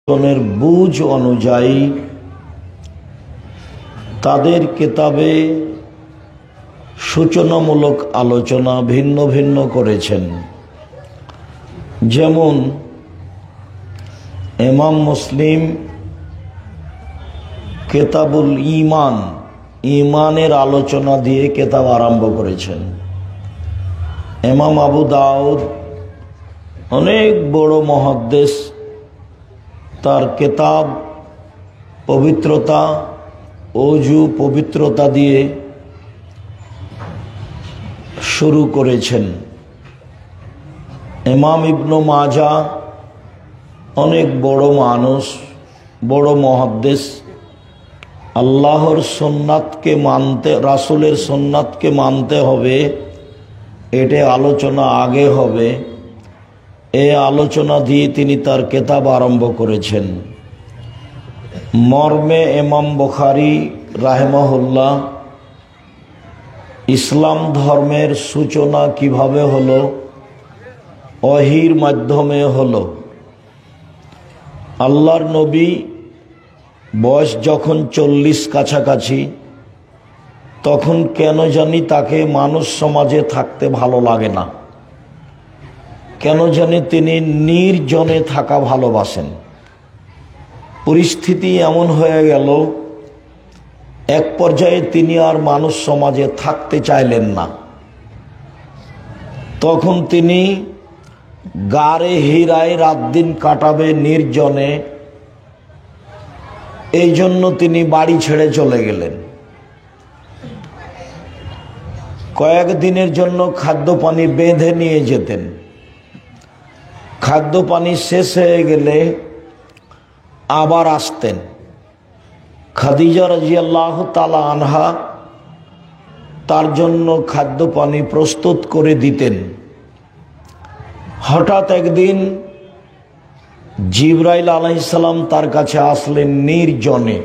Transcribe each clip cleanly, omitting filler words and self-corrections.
জনের বুঝ অনুযায়ী তাদের কিতাবে সূচনামূলক আলোচনা ভিন্ন ভিন্ন করেছেন। যেমন ইমাম মুসলিম কিতাবুল ঈমান, ঈমানের আলোচনা দিয়ে কিতাব আরম্ভ করেছেন। ইমাম আবু দাউদ অনেক বড় মুহাদ্দিস, তার কিতাব পবিত্রতা, ওযু পবিত্রতা দিয়ে শুরু করেছেন। ইমাম ইবনে মাজাহ অনেক বড় মানুষ, বড় মুহাদ্দিস, আল্লাহর সুন্নাতকে মানতে, রাসূলের সুন্নাতকে মানতে হবে, এটা আলোচনা আগে হবে। এই আলোচনা দিয়ে তিনি তার কিতাব আরম্ভ করেছেন। মর্মে ইমাম বুখারী রাহিমাহুল্লাহ ইসলাম ধর্মের সূচনা কিভাবে হলো, ওহীর মাধ্যমে হলো। আল্লাহর নবী বয়স যখন 40 কাছাকাছি, তখন কেন জানি তাকে মানুষ সমাজে থাকতে ভালো লাগে না। কেন জানি তিনি নির্জনে থাকা ভালোবাসেন। পরিস্থিতি এমন হয়ে গেল, এক পর্যায়ে তিনি আর মানুষ সমাজে থাকতে চাইলেন না। তখন তিনি গারে হীরায় রাত দিন কাটাবে নির্জনে, এই জন্য তিনি বাড়ি ছেড়ে চলে গেলেন। কয়েকদিনের জন্য খাদ্য পানি বেঁধে নিয়ে যেতেন। খাদ্য পানি শেষ হয়ে গেলে আবার আসতেন। খাদিজা রাদিয়াল্লাহু তাআলা আনহা তার জন্য খাদ্য পানি প্রস্তুত করে দিতেন। হঠাৎ একদিন জিবরাইল আলাইহিস সালাম তার কাছে আসলেন নির্জনে।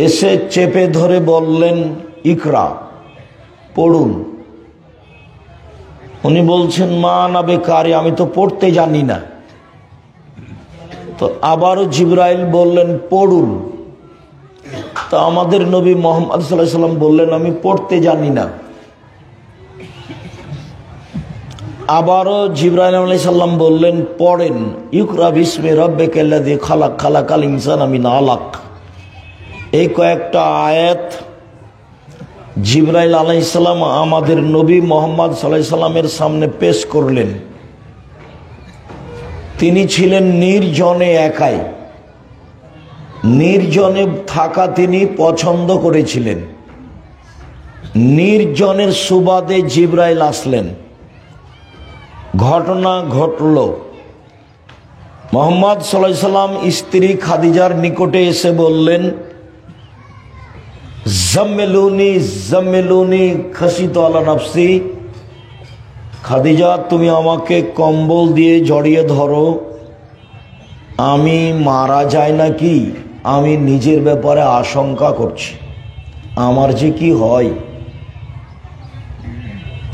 এসে চেপে ধরে বললেন, ইকরা, পড়ুন। উনি বলছেন, মা না বেকারি, আমি তো পড়তে জানি না। তো আবারও জিবরাইল বললেন, পড়ুন। তো আমাদের নবী মুহাম্মদ সাল্লাল্লাহু আলাইহি ওয়াসাল্লাম বললেন, আমি পড়তে জানি না। আবারও জিবরাইল আলাইহিস সালাম বললেন, পড়েন। ইকরা বিসমি রাব্বিকাল্লাযী খালাক, খালাকাল ইনসানা মিন আলাক। এই কয়েকটা আয়াত জিবরাইল আলাইহিস সালাম আমাদের নবী মুহাম্মদ সাল্লাল্লাহু আলাইহি সাল্লামের সামনে পেশ করলেন। তিনি ছিলেন নির্জনে, একাই। নির্জনে থাকা তিনি পছন্দ করেছিলেন। নির্জনের সুবাদে জিবরাইল আসলেন। ঘটনা ঘটল, মুহাম্মদ সাল্লাল্লাহু আলাইহি সাল্লাম স্ত্রী খাদিজার নিকটে এসে বললেন, জাম্মিলুনি জাম্মিলুনি খাশিতু আলা নাফসি। খাদিজা, তুমি আমাকে কম্বল দিয়ে জড়িয়ে ধরো, আমি মারা যাই নাকি, আমি নিজের ব্যাপারে আশঙ্কা করছি, আমার যে কি হয়।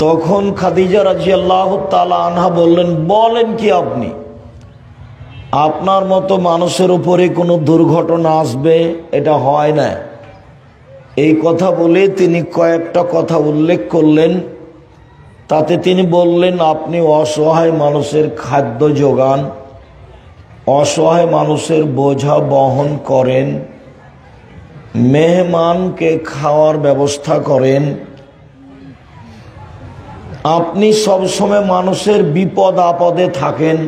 তখন খাদিজা রাদিয়াল্লাহু তাআলা আনহা বললেন, বলেন কি আপনি, আপনার মতো মানুষের উপরে কোনো দুর্ঘটনা আসবে, এটা হয় না। এই কথা বলে তিনি কয়েকটা কথা উল্লেখ করলেন। তাতে তিনি বললেন, আপনি অসহায় মানুষের খাদ্য যোগান, অসহায় মানুষের বোঝা বহন করেন, মেহমানকে খাওয়ার ব্যবস্থা করেন, আপনি সবসময় মানুষের বিপদ আপদে থাকেন,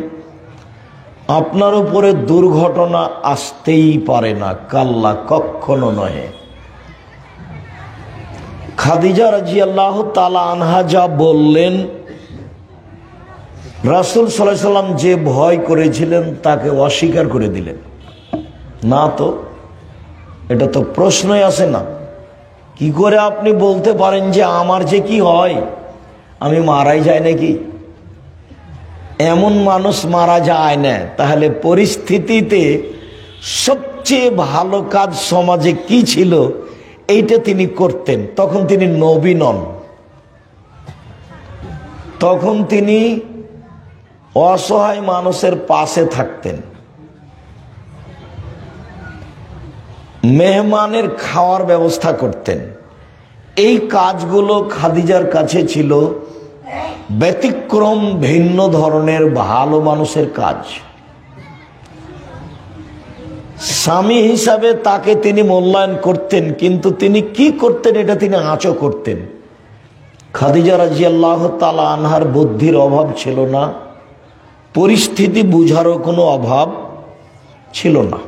আপনার উপরে দুর্ঘটনা আসতেই পারে না, কাল্লা, কখনো নয়। খাদিজা রাদিয়াল্লাহু তাআলা আনহা যা বললেন, রাসূল সাল্লাল্লাহু আলাইহি সাল্লাম যে ভয় করেছিলেন তাকে অস্বীকার করে দিলেন। না তো, এটা তো প্রশ্নই আসে না। কি করে আপনি বলতে পারেন যে আমার যে কি হয়, আমি মারাই যায় নাকি? এমন মানুষ মারা যায় না। তাহলে পরিস্থিতিতে সবচেয়ে ভালো কাজ সমাজে কি ছিল, এইটা তিনি করতেন। তখন তিনি নবী নন, তখন তিনি অসহায় মানুষের পাশে থাকতেন, মেহমানের খাওয়ার ব্যবস্থা করতেন। এই কাজগুলো খাদিজার কাছে ছিল ব্যতিক্রম, ভিন্ন ধরনের ভালো মানুষের কাজ। স্বামী হিসাবে তাকে তিনি মূল্যায়ন করতেন, কিন্তু তিনি কি করতেন এটা তিনি আঁচও করতেন। খাদিজা রাদিয়াল্লাহু তাআলা আনহার বুদ্ধির অভাব ছিল না, পরিস্থিতি বুঝারও কোনো অভাব ছিল না।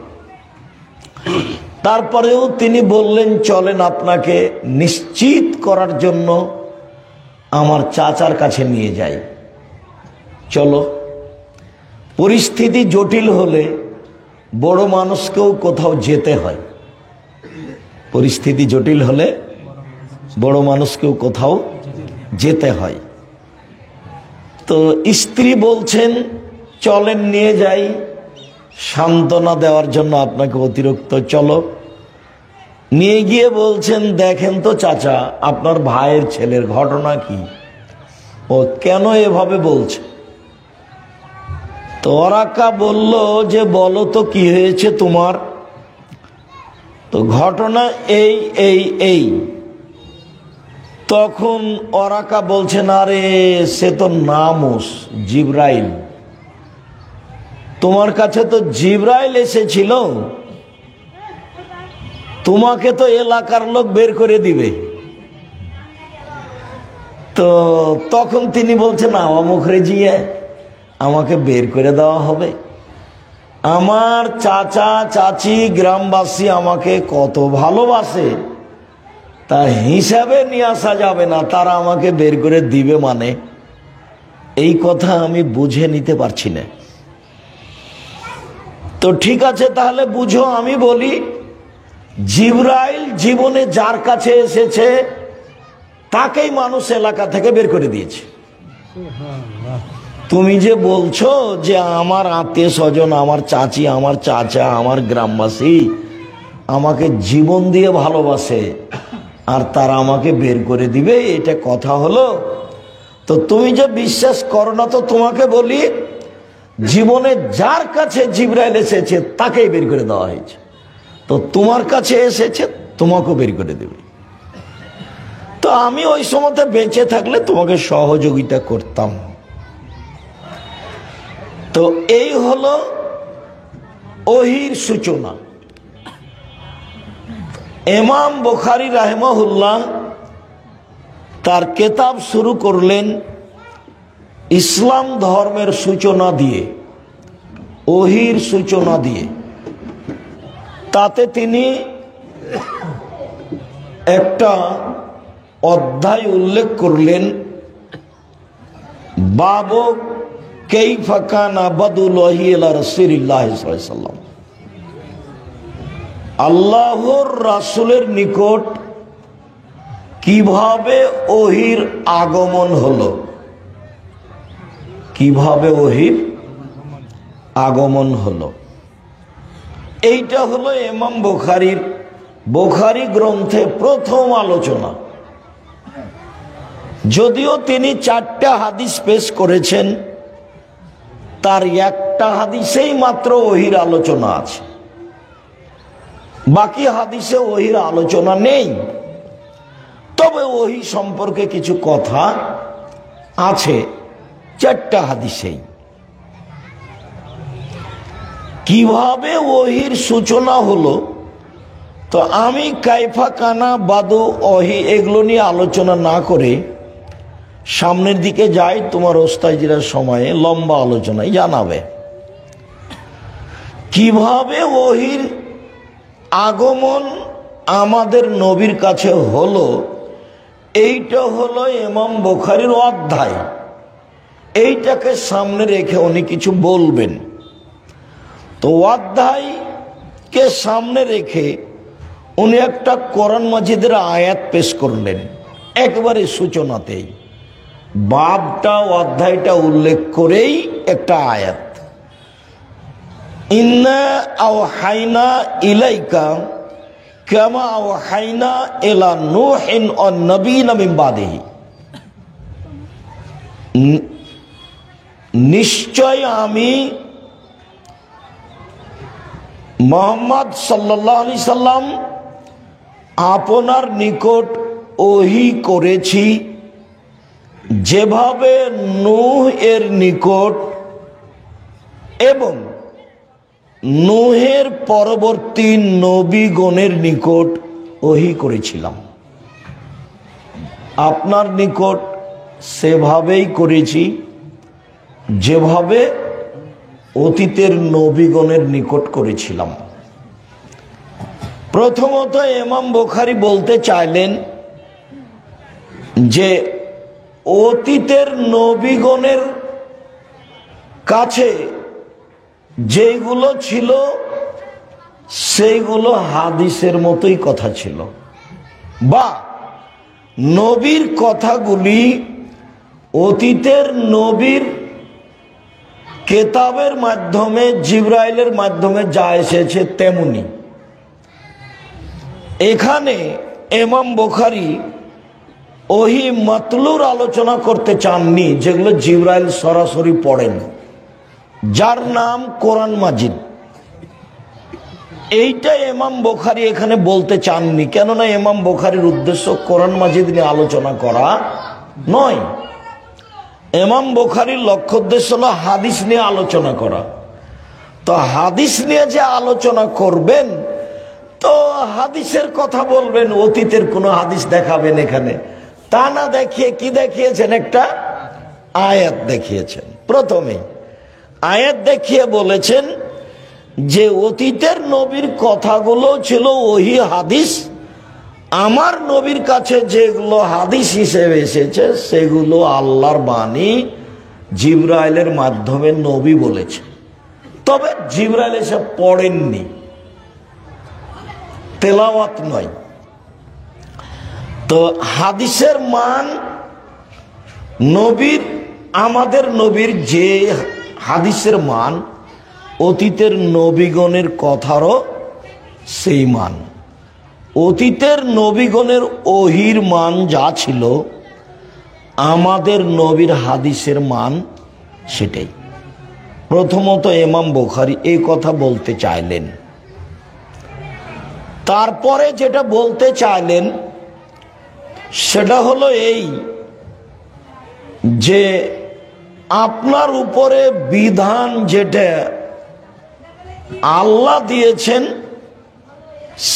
তারপরেও তিনি বললেন, চলেন আপনাকে নিশ্চিত করার জন্য আমার চাচার কাছে নিয়ে যাই। চলো। পরিস্থিতি জটিল হলে বড় মানুষকেও কোথাও যেতে হয়, পরিস্থিতি জটিল হলে বড় মানুষকেও কোথাও যেতে হয়। তো স্ত্রী বলছেন, চলেন নিয়ে যাই, সান্ত্বনা দেওয়ার জন্য আপনাকে অতিরিক্ত। চলো। নিয়ে গিয়ে বলছেন, দেখেন তো চাচা, আপনার ভাইয়ের ছেলের ঘটনা কি, ও কেন এভাবে বলছে। তো ওরাকা বলল যে, বলো তো কি হয়েছে তোমার। তো ঘটনা এই এই এই। তখন ওরাকা বলছেন, আরে সে তো নামুস, জিবরাইল, তোমার কাছে তো জিবরাইল এসেছিল, তোমাকে তো এলাকার লোক বের করে দিবে। তো তখন তিনি বলছেন, আওয়া মুখরে জিয়ে আমাকে বের করে দেওয়া হবে? আমার চাচা চাচি গ্রামবাসী আমাকে কত ভালোবাসে, তার হিসাবে নিয়ে আসা যাবে না, তারা আমাকে বের করে দিবে মানে? এই কথা আমি বুঝে নিতে পারছি না। তো ঠিক আছে, তাহলে বুঝো, আমি বলি, জিবরাইল জীবনে যার কাছে এসেছে তাকেই মানুষ এলাকা থেকে বের করে দিয়েছে। তুমি যে বলছো যে আমার আত্মীয় স্বজন, আমার চাচি, আমার চাচা, আমার গ্রামবাসী আমাকে জীবন দিয়ে ভালোবাসে আর তারা আমাকে বের করে দিবে, এটা কথা হলো? তো তুমি যে বিশ্বাস করো না, তো তোমাকে বলি, জীবনে যার কাছে জিবরাইল এসেছে তাকেই বের করে দেওয়া হয়েছে। তো তোমার কাছে এসেছে, তোমাকেও বের করে দেবে। তো আমি ওই সময়তে বেঁচে থাকলে তোমাকে সহযোগিতা করতাম। তো এই হলো ওহির সূচনা। ইমাম বুখারী রাহিমাহুল্লাহ তার কিতাব শুরু করলেন ইসলাম ধর্মের সূচনা দিয়ে, ওহির সূচনা দিয়ে। তাতে তিনি একটা অধ্যায় উল্লেখ করলেন, বাবু কাইফা কানা বাদুল্লাহি ইলা রাসূলিল্লাহ সাল্লাল্লাহু আলাইহি ওয়াসাল্লাম, আল্লাহর রাসূলের নিকট কিভাবে ওহির আগমন হলো, কিভাবে ওহির আগমন হলো। এইটা হলো ইমাম বুখারীর বুখারী গ্রন্থে প্রথম আলোচনা। যদিও তিনি 4টা হাদিস পেশ করেছেন, তার একটা হাদিসেই মাত্র ওহির আলোচনা আছে, বাকি হাদিসে ওহির আলোচনা নেই। তবে ওহি সম্পর্কে কিছু কথা আছে 4টা হাদিসেই। কিভাবে ওহির সূচনা হলো, তো আমি কাইফা কানা বাদু ওহি এগুলো নিয়ে আলোচনা না করে সামনের দিকে যাই, তোমার ওস্তাজিরা সময়ে লম্বা আলোচনায় জানাবে কিভাবে ওহির আগমন আমাদের নবীর কাছে হলো। এইটা হলো ইমাম বুখারীর অধ্যায়, এইটাকে সামনে রেখে উনি কিছু বলবেন। তো অধ্যায়কে সামনে রেখে উনি একটা কোরআন মাজিদের আয়াত পেশ করলেন একবারে সূচনাতেই, বাবটা অধ্যায়টা উল্লেখ করেই একটা আয়াত, ইন্না আওহাইনা ইলাইকা কামা আওহাইনা ইলা নূহিন ওয়ান নাবিয়িনা মিন বাদিহি। নিশ্চয় আমি মুহাম্মদ সাল্লাল্লাহু আলাইহি সাল্লাম আপনার নিকট ওহী করেছি যেভাবে নূহ এর নিকট এবং নূহের পরবর্তী নবীগণের নিকট ওহী করেছিলাম। আপনার নিকট সেভাবেই করেছি যেভাবে অতীতের নবীগণের নিকট করেছিলাম। প্রথমত ইমাম বুখারী বলতে চাইলেন যে অতীতের নবীগণের কাছে যেগুলো ছিল সেইগুলো হাদিসের মতোই কথা ছিল, বা নবীর কথাগুলি অতীতের নবীর কেতাবের মাধ্যমে জিবরাইলের মাধ্যমে যা এসেছে তেমনি। এখানে ইমাম বুখারী ওহী মাতলুর আলোচনা করতে চাননি, যেগুলো জিবরাইল সরাসরি পড়েন, যার নাম কোরআন মাজিদ। এইটা ইমাম বুখারী এখানে বলতে চাননি, কেননা ইমাম বুখারীর উদ্দেশ্য কোরআন মাজিদ নিয়ে আলোচনা করা নয়। ইমাম বুখারীর লক্ষ্য উদ্দেশ্য হলো হাদিস নিয়ে আলোচনা করা। তো হাদিস নিয়ে যে আলোচনা করবেন, তো হাদিসের কথা বলবেন, অতীতের কোনো হাদিস দেখাবেন এখানে, তা না দেখিয়ে কি দেখিয়েছেন? একটা আয়াত দেখিয়েছেন। প্রথমে আয়াত দেখিয়ে বলেছেন যে অতীতের নবীর কথাগুলো ছিল ওহী হাদিস, আমার নবীর কাছে যেগুলো হাদিস হিসেবে এসেছে সেগুলো আল্লাহর বাণী, জিবরাইলের মাধ্যমে নবী বলেছে। তবে জিবরাইল এসে পড়েননি, তেলাওয়াত নয়। তো হাদিসের মান নবীর, আমাদের নবীর যে হাদিসের মান, অতীতের নবীগণের কথারও সেই মান। অতীতের নবীগণের ওহীর মান যা ছিল, আমাদের নবীর হাদিসের মান সেটাই। প্রথমত ইমাম বুখারী এই কথা বলতে চাইলেন। তারপরে যেটা বলতে চাইলেন সেটা হলো এই যে আপনার উপরে বিধান যেটা আল্লাহ দিয়েছেন,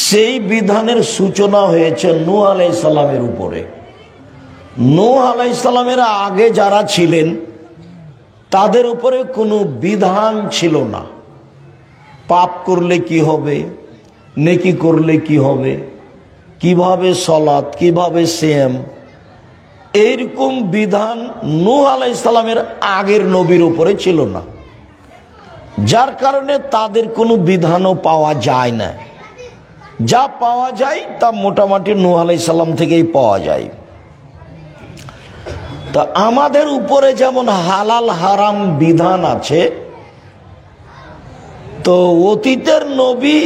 সেই বিধানের সূচনা হয়েছে নূহ আলাইহিস সালামের উপরে। নূহ আলাইহিস সালামের আগে যারা ছিলেন তাদের উপরে কোনো বিধান ছিল না। পাপ করলে কি হবে, নেকি করলে কি হবে, কিভাবে সালাত, কিভাবে সিয়াম, এইরকম বিধান নূহ আলাইহিস সালামের আগের নবীর উপরে ছিল না, যার কারণে তাদের কোনো বিধানও পাওয়া যায় না। যা পাওয়া যায় তা মোটামুটি নূহ আলাইহিস সালাম থেকেই পাওয়া যায়। তা আমাদের উপরে যেমন হালাল হারাম বিধান আছে, তো অতীতের নবী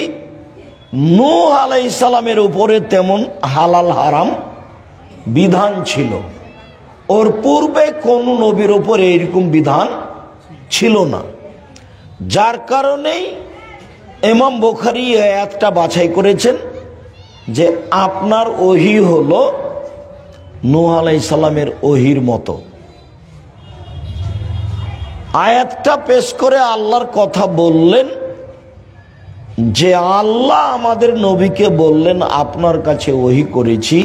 নূহ আলাইহিস সালামের উপরে তেমন হালাল হারাম বিধান ছিল। ওর পূর্বে কোন নবীর উপরে এরকম বিধান ছিল না, যার কারণেই ইমাম বুখারী এই আয়াতটা বাছাই করেছেন যে আপনার ওহী হলো নূহ আলাইহিস সালামের ওহীর মতো। আয়াতটা পেশ করে আল্লাহর কথা বললেন যে আল্লাহ আমাদের নবীকে বললেন আপনার কাছে ওহী করেছি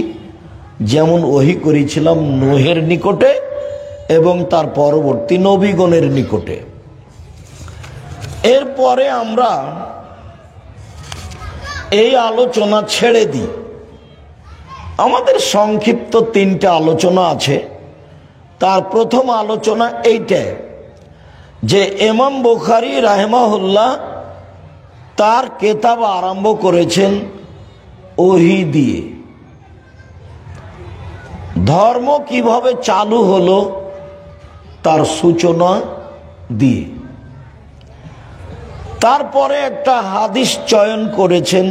যেমন ওহী করেছিলাম নূহের নিকটে এবং তার পরবর্তী নবীগণের নিকটে। এরপরে আমরা এই আলোচনা ছেড়ে দিই। আমাদের সংক্ষিপ্ত তিনটা আলোচনা আছে। তার প্রথম আলোচনা এইটা যে ইমাম বুখারী রাহিমাহুল্লাহ তার কিতাব আরম্ভ করেছেন ওহী দিয়ে। ধর্ম কিভাবে চালু হলো তার সূচনা দিয়ে। তারপরে একটা হাদিস চয়ন করেছেন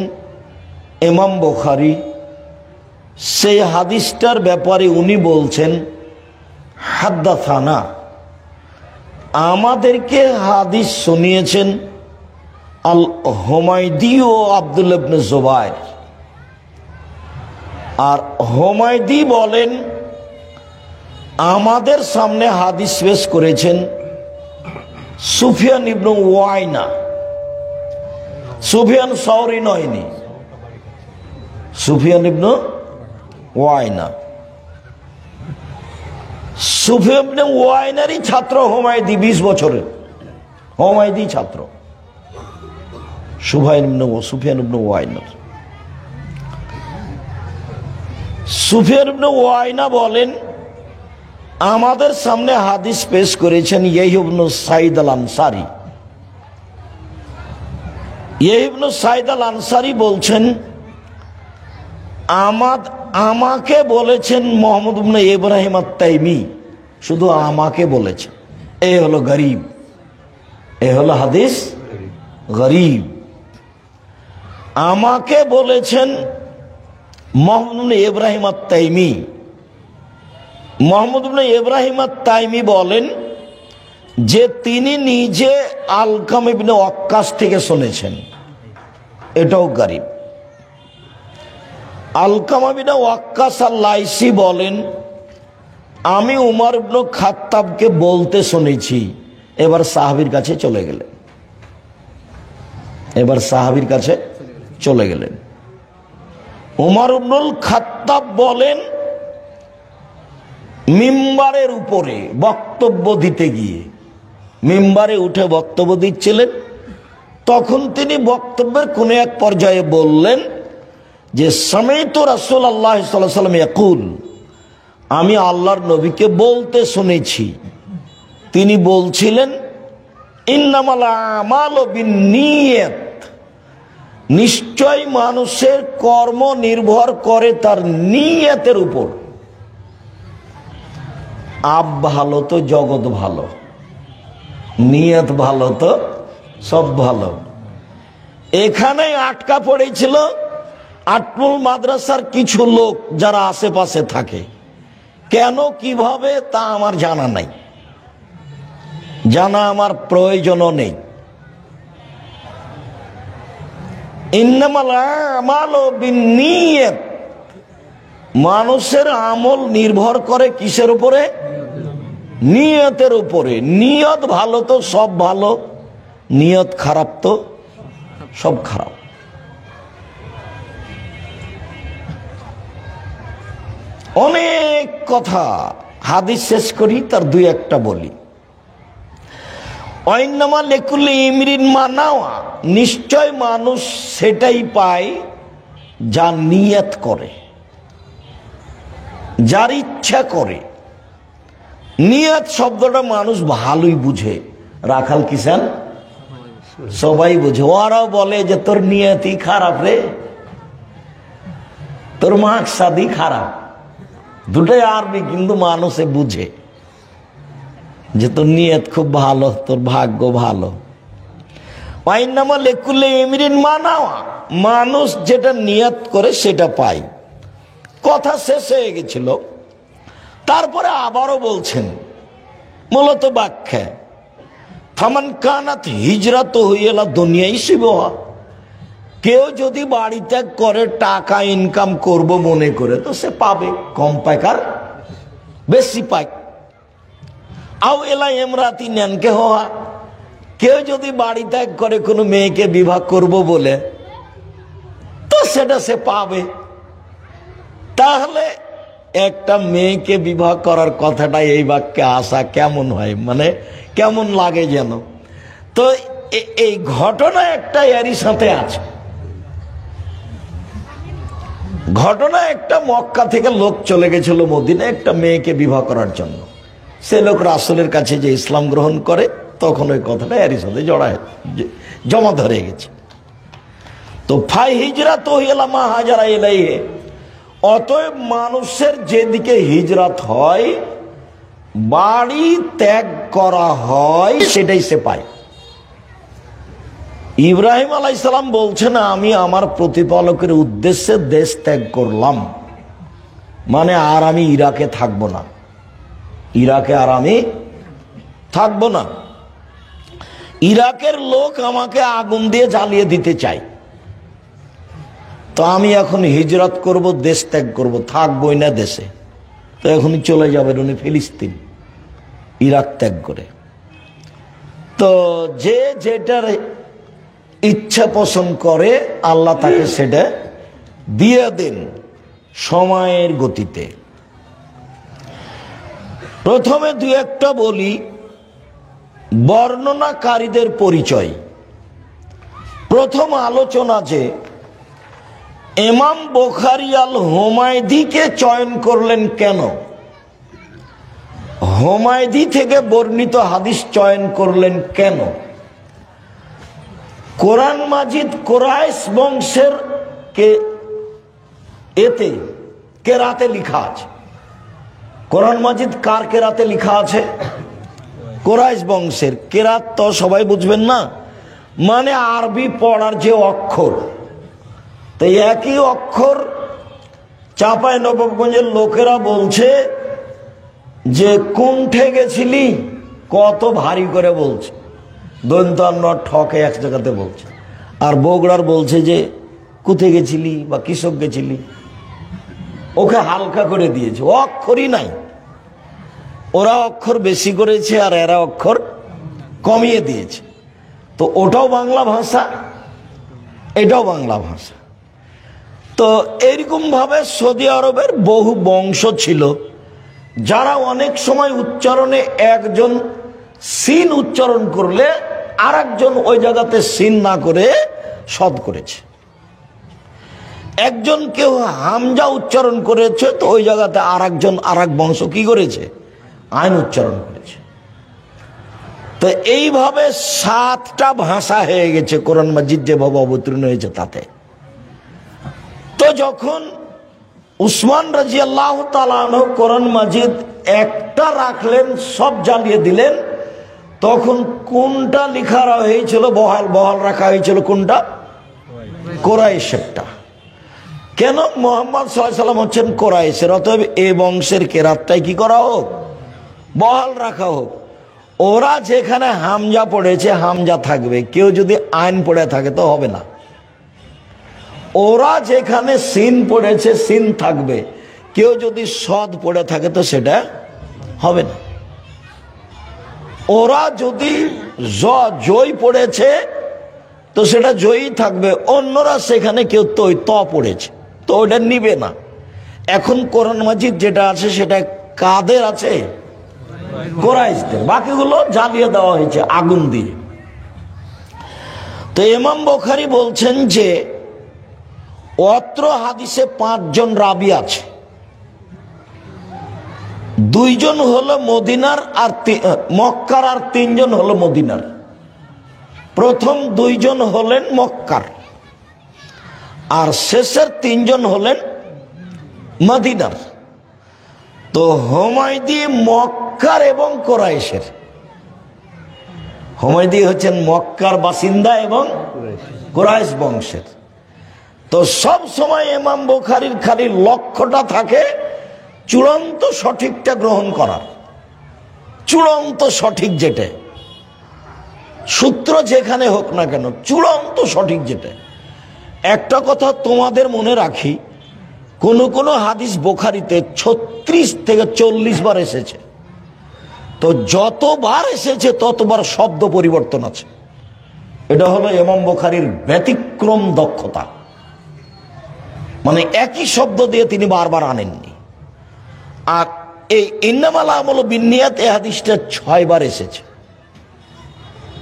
ইমাম বুখারী। সেই হাদিসটার ব্যাপারে উনি বলছেন হাদ্দাসানা, আমাদেরকে হাদিস শুনিয়েছেন আল হুমায়দি ও আব্দুল্লাহ ইবনে জুবায়ের। আর হুমায়দি বলেন আমাদের সামনে হাদিস পেশ করেছেন সুফিয়ান ইবনে ওয়াইনা। সুফিয়ান সাওরি নয়নি, সুফিয়ান ইবনে ওয়াইনা। সুফিয়ান ইবনে ওয়াইনারই ছাত্র হুমায়দি, 20 বছরের হুমায়দি ছাত্র সুফিয়ান ইবনে ওয়াইনা। সুফিয়ান ইবনে ওয়াইনা বলেন আমাদের সামনে হাদিস পেশ করেছেন ইয়াহইয়া ইবনে সাঈদ আল আনসারী। ইয়াহইয়া ইবনে সাঈদ আল আনসারী বলছেন আমাকে বলেছেন মুহাম্মদ ইবনে ইব্রাহিম আত-তাইমি, শুধু আমাকে বলেছেন। এ হলো গরীব, এ হলো হাদিস গরীব। আমাকে বলেছেন মুহাম্মদ ইবনে ইব্রাহিম আত-তাইমি। মুহাম্মদ ইবনে ইব্রাহিম আত-তাইমি বলেন যে তিনি নিজে আলকাম ইবনে ওয়াক্কাস থেকে শুনেছেন, এটাও গরীব। আলকাম ইবনে ওয়াক্কাস আল-লাইসি বলেন আমি উমর ইবনে খাত্তাবকে বলতে শুনেছি। এবার সাহাবীর কাছে চলে গেলেন, এবার সাহাবীর কাছে চলে গেলেন। উমর ইবনে খাত্তাব বলেন মিম্বারের উপরে বক্তব্য দিতে গিয়ে, মিম্বারে উঠে বক্তব্য দিচ্ছিলেন, তখন তিনি বক্তব্যের কোন এক পর্যায়ে বললেন যে সামি'তু রাসূলুল্লাহ সাল্লাল্লাহু আলাইহি ওয়াসাল্লাম ইয়াকুল, আমি আল্লাহর নবীকে বলতে শুনেছি। তিনি বলছিলেন ইন্নামাল আমালু বিন্নিয়াত, নিশ্চয় মানুষের কর্ম নির্ভর করে তার নিয়তের উপর। আব ভালো তো জগৎ ভালো, নিয়ত ভালো তো সব ভালো। এখানে আটকা পড়েছিল আটমুল মাদ্রাসার কিছু লোক যারা আশেপাশে থাকে। কেন কিভাবে তা আমার জানা নাই, জানা আমার প্রয়োজনও নেই। ইন্নামাল আমালু বিন্নিয়াত, মানুষের আমল নির্ভর করে কিসের উপরে? নিয়তের উপরে। নিয়ত ভালো তো সব ভালো, নিয়ত খারাপ তো সব খারাপ। অনেক কথা হাদিস শেষ করি, তার দুই একটা বলি। ওয়াইন্নামা লিকুল্লি ইমরিন মা নাওয়া, নিশ্চয় মানুষ সেটাই পায় যা নিয়ত করে, যার ইচ্ছা করে। নিয়ত শব্দটা মানুষ ভালোই বুঝে, রাখাল কিষান সবাই বুঝে। ওরাও বলে যে তোর নিয়তই খারাপ রে, তোর মাকসাদই খারাপ, দুটাই আরবি, কিন্তু মানুষে বুঝে যে তোর নিয়ত খুব ভালো, তোর ভাগ্য ভালো। ওয়াইন্নামা লিকুল্লি ইমরিন মা নাওয়া, মানুষ যেটা নিয়ত করে সেটা পায়। কথা শেষ হয়ে গেছিল, তারপরে আবারও বলছেন মূলত ব্যাখ্যা, ফামান কানাত হিজরাতুহু ইলা দুনিয়া ইউসিবুহা, কেউ যদি বাড়ি ত্যাগ করে টাকা ইনকাম করব মনে করে, তো সে পাবে, কম পাক আর বেশি পাক। আও এলা ইমরাতিন ইয়ানকিহুহা, কেউ যদি বাড়ি ত্যাগ করে কোনো মেয়েকে বিবাহ করব বলে, তো সেটা সে পাবে। তাহলে একটা মেয়েকে বিবাহ করার কথাটা এই বাক্যে আসা কেমন হয়, মানে কেমন লাগে যেন। তো এই ঘটনা একটা এরই সাথে আছে। ঘটনা একটা, মক্কা থেকে লোক চলে গেছিল মদিনায় একটা মেয়েকে বিবাহ করার জন্য। সে লোক রাসূলের কাছে যে ইসলাম গ্রহণ করে, তখন ওই কথাটা এরই সাথে জমা ধরে গেছে। তো ফাই হিজরাতুহু ইলা মা হাজারা ইলাইহি, অতএব মানুষের যেদিকে হিজরত হয়, বাড়ি ত্যাগ করা হয়, সেটাই সে পায়। ইব্রাহিম আলাইহিস সালাম বলছেন আমি আমার প্রতিপালকের উদ্দেশ্যে দেশ ত্যাগ করলাম, মানে আর আমি ইরাকে থাকবো না, ইরাকে আর আমি থাকবো না। ইরাকের লোক আমাকে আগুন দিয়ে জ্বালিয়ে দিতে চায়, তো আমি এখন হিজরত করব, দেশ ত্যাগ করব, থাকবই না দেশে। তো এখনই চলে যাবেন উনি ফিলিস্তিন, ইরাক ত্যাগ করে। তো যে যেটার ইচ্ছা পোষণ করে আল্লাহ তাকে সেটা দিয়ে দেন সময়ের গতিতে। প্রথমে দু একটা বলি বর্ণনাকারীদের পরিচয়। প্রথম আলোচনা যে ইমাম বুখারী আল হুমায়দিকে চয়ন করলেন কেন, হুমায়দি থেকে বর্ণিত হাদিস চয়ন করলেন কেন। কোরআন মাজিদ কুরাইশ বংশের কেরাতে লিখা আছে। কোরআন মাজিদ কার কেরাতে লিখা আছে? কুরাইশ বংশের। কেরাত তো সবাই বুঝবেন না, মানে আরবি পড়ার যে অক্ষর। তো একই অক্ষর চাঁপাইনবাবগঞ্জের লোকেরা বলছে যে কুণ্ঠে গেছিলি, কত ভারী করে বলছে, দন্তান্ন ঠকে এক জায়গাতে বলছে। আর বগুড়ার বলছে যে কুথে গেছিলি বা কৃষক গেছিলি, ওকে হালকা করে দিয়েছে, অক্ষরই নাই। ওরা অক্ষর বেশি করেছে আর এরা অক্ষর কমিয়ে দিয়েছে। তো ওটাও বাংলা ভাষা, এটাও বাংলা ভাষা। তো এইরকম ভাবে সৌদি আরবের বহু বংশ ছিল যারা অনেক সময় উচ্চারণে একজন সিন উচ্চারণ করলে আর একজন ওই জায়গাতে সিন না করে সদ করেছে। একজন কেউ হামজা উচ্চারণ করেছে, তো ওই জায়গাতে আর একজন আর এক বংশ কি করেছে, আইন উচ্চারণ করেছে। তো এইভাবে 7টা ভাষা হয়ে গেছে কোরআন মাজিদ যেভাবে অবতীর্ণ হয়েছে তাতে। তো যখন উসমান রাদিয়াল্লাহু তাআলা আনহু কোরআন মাজিদ একটা রাখলেন, সব জ্বালিয়ে দিলেন, তখন কোনটা লিখা হয়েছিল, বহাল বহাল রাখা হয়েছিল কোনটা? কুরাইশেরটা। কেন? মুহাম্মদ সাল্লাল্লাহু আলাইহি ওয়াসাল্লাম হচ্ছেন কুরাইশের, অতএব এই বংশের কেরাতটাই কি করা হোক, বহাল রাখা হোক। ওরা যেখানে হামজা পড়েছে হামজা থাকবে, কেউ যদি আইন পড়ে থাকে তো হবে না। ওরা যেখানে সিন পড়েছে সিন থাকবে, কেউ যদি সদ পড়ে থাকে তো সেটা হবে না। ওরা যদি জয় পড়েছে তো সেটা জয়ই থাকবে, অন্যরা সেখানে কেউ ত পড়েছে তো ওটা নিবে না। এখন কোরআন মাজিদ যেটা আছে সেটা কাদের আছে? কুরাইশদের। বাকিগুলো জ্বালিয়ে দেওয়া হয়েছে আগুন দিয়ে। তো ইমাম বুখারী বলছেন যে অত্র হাদিসে 5 জন রাবি আছে। 2 জন হলো মদিনার আর মক্কার, আর 3 জন হলো মদিনার। প্রথম 2 জন হলেন মক্কার আর শেষের 3 জন হলেন মদিনার। তো হুমায়দি মক্কার এবং কুরাইশের। হুমায়দি হচ্ছেন মক্কার বাসিন্দা এবং কুরাইশ বংশের। তো সব সময় ইমাম বুখারীর খালি লক্ষ্যটা থাকে চূড়ান্ত সঠিকটা গ্রহণ করার। চূড়ান্ত সঠিক যেটা, সূত্র যেখানে হোক না কেন, চূড়ান্ত সঠিক যেটা। একটা কথা তোমাদের মনে রাখি, কোন কোন হাদিস বুখারীতে 36 থেকে 40 বার এসেছে। তো যতবার এসেছে ততবার শব্দ পরিবর্তন আছে। এটা হলো ইমাম বুখারীর ব্যতিক্রম দক্ষতা, মানে একই শব্দ দিয়ে তিনি বারবার আনেননি। আর এই ইন্নামাল আমালু বিন্নিয়াত এই হাদিসটা 6 বার এসেছে।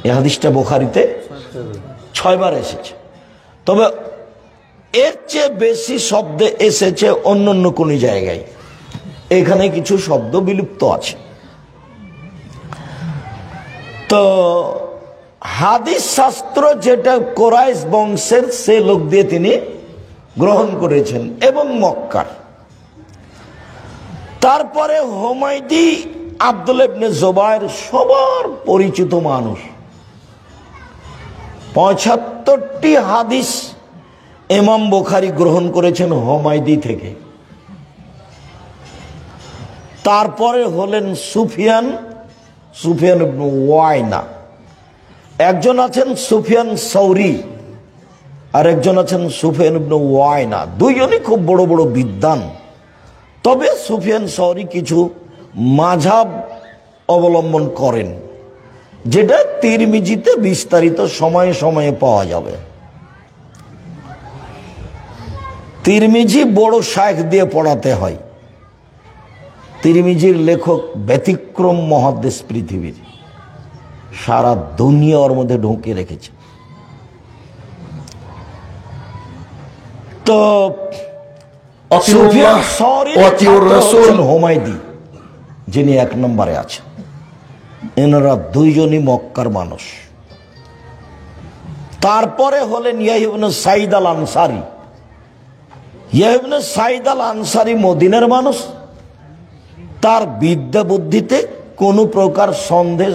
এই হাদিসটা বুখারীতে 6 বার এসেছে। তবে এর চেয়ে বেশি শব্দ এসেছে অন্য কোন জায়গায়। এখানে কিছু শব্দ বিলুপ্ত আছে। তো হাদিস শাস্ত্র যেটা কুরাইশ বংশের, সে লোক দিয়ে তিনি গ্রহণ করেছেন এবং মক্কার। তারপরে হুমায়দি আব্দুল্লাহ ইবনে জুবায়ের সবার পরিচিত মানুষ। 75টি হাদিস ইমাম বুখারী গ্রহণ করেছেন হুমায়দি থেকে। তারপরে হলেন সুফিয়ান ইবনে ওয়াইনা, একজন আছেন সুফিয়ান সৌরি, আর একজন আছেন সুফিয়ান ইবনে ওয়াইনা। দুইজনই খুব বড় বড় বিদ্বান। তবে সুফিয়ান সৌরি কিছু মাযহাব অবলম্বন করেন, যেটা তিরমিজিতে বিস্তারিত সময়ে সময়ে পাওয়া যাবে। তিরমিজি বড় শাইখ দিয়ে পড়াতে হয়। তিরমিজির লেখক ব্যতিক্রম মুহাদ্দিস পৃথিবীর, সারা দুনিয়া ওর মধ্যে ঢুকে রেখেছে। তো সুফিয়ান সৌরির ছাত্র হচ্ছেন হুমায়দি, যিনি 1 নম্বরে আছেন। এনারা দুইজনই মক্কার মানুষ। তারপরে হলেন ইয়াহইয়া ইবনে সাঈদ আল আনসারী। ইয়াহইয়া ইবনে সাঈদ আল আনসারী মদিনার মানুষ। তার বিদ্যা বুদ্ধিতে কোনো প্রকার সন্দেহ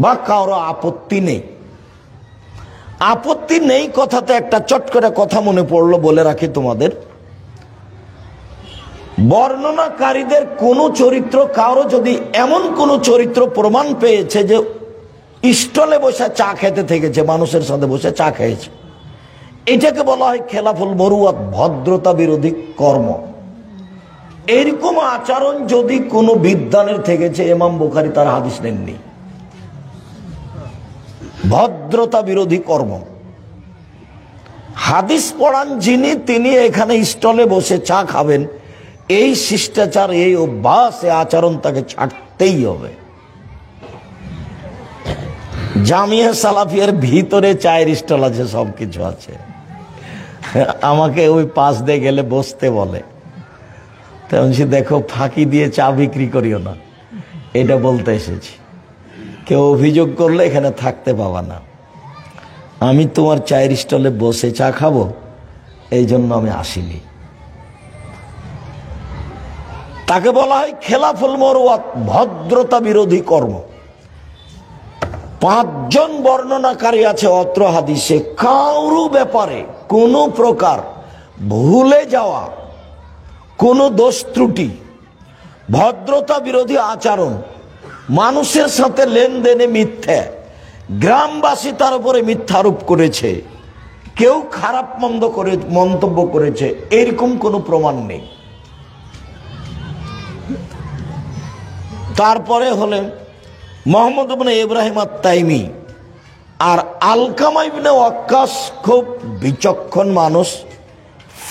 বা কারো আপত্তি নেই। আপত্তি নেই কথাতে একটা চট করে কথা মনে পড়লো, বলে রাখি তোমাদের। বর্ণনাকারীদের কোন চরিত্র, কারো যদি এমন কোন চরিত্র প্রমাণ পেয়েছে যে স্টলে বসে চা খেতে থেকেছে, মানুষের সাথে বসে চা খেয়েছে, এটাকে বলা হয় খেলাফুল মরুয়াত, ভদ্রতা বিরোধী কর্ম। এরকম আচরণ যদি কোনো বিদ্বানের থেকেছে, ইমাম বুখারী তার হাদিস নেননি। ভদ্রতা বিরোধী কর্ম। হাদিস পড়ান যিনি, তিনি এখানে স্টলে বসে চা খাবেন, এই শিষ্টাচার, এই অভ্যাস, এই আচরণ তাকে ছাড়তেই হবে। জামিয়া সালাফিয়ার ভিতরে চায়ের স্টল আছে, সবকিছু আছে। আমাকে ওই পাশ দিয়ে গেলে বসতে বলে, তখন সে দেখো ফাঁকি দিয়ে চা বিক্রি করিও না, এটা বলতে এসেছি। কেউ অভিযোগ করলে এখানে থাকতে পাবা না। আমি তোমার চায়ের স্টলে বসে চা খাবো, এই জন্য আমি আসিনি। তাকে বলা হয় খেলাফুল মরুয়াত, ভদ্রতা বিরোধী কর্ম। 5 জন বর্ণনাকারী আছে অত্র হাদিসে। কারো ব্যাপারে কোনো প্রকার ভুলে যাওয়া, কোনো দোষ ত্রুটি, ভদ্রতা বিরোধী আচরণ, মানুষের সাথে লেনদেনে মিথ্যা, গ্রামবাসী তার উপরে মিথ্যারোপ করেছে, কেউ খারাপ মন্তব্য করেছে, এরকম কোনো প্রমাণ নেই। তারপরে হলেন মুহাম্মদ ইবনে ইব্রাহিম আত-তাইমি আর আলকামা ইবনে ওয়াক্কাস। খুব বিচক্ষণ মানুষ,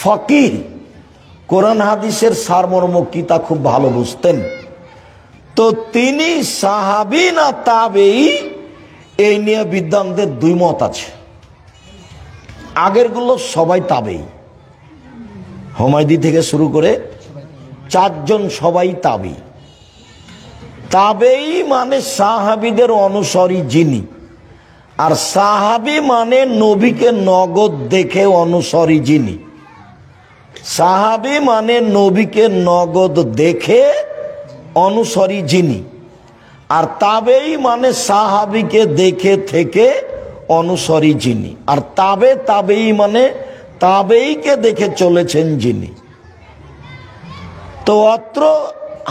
ফকিহ, কোরআন হাদিসের সারমর্ম কি তা খুব ভালো বুঝতেন। তো তিনি সাহাবী না তাবেঈ, এই নিয়ে বিদ্বানদের 2 মত আছে। আগেরগুলো সবাই তাবেঈ, হুমায়দি থেকে শুরু করে 4 জন সবাই তাবেঈ। তাবেঈ মানে সাহাবীদের অনুসারী যিনি, আর সাহাবী মানে নবীকে নগদ দেখে অনুসারী যিনি। সাহাবী মানে নবীকে নগদ দেখে অনুসারী যিনি, আর তাবেঈ মানে সাহাবীকে দেখে থেকে অনুসারী যিনি, আর তাবেঈ মানে তাবেঈকে দেখে চলেছেন যিনি। তো অত্র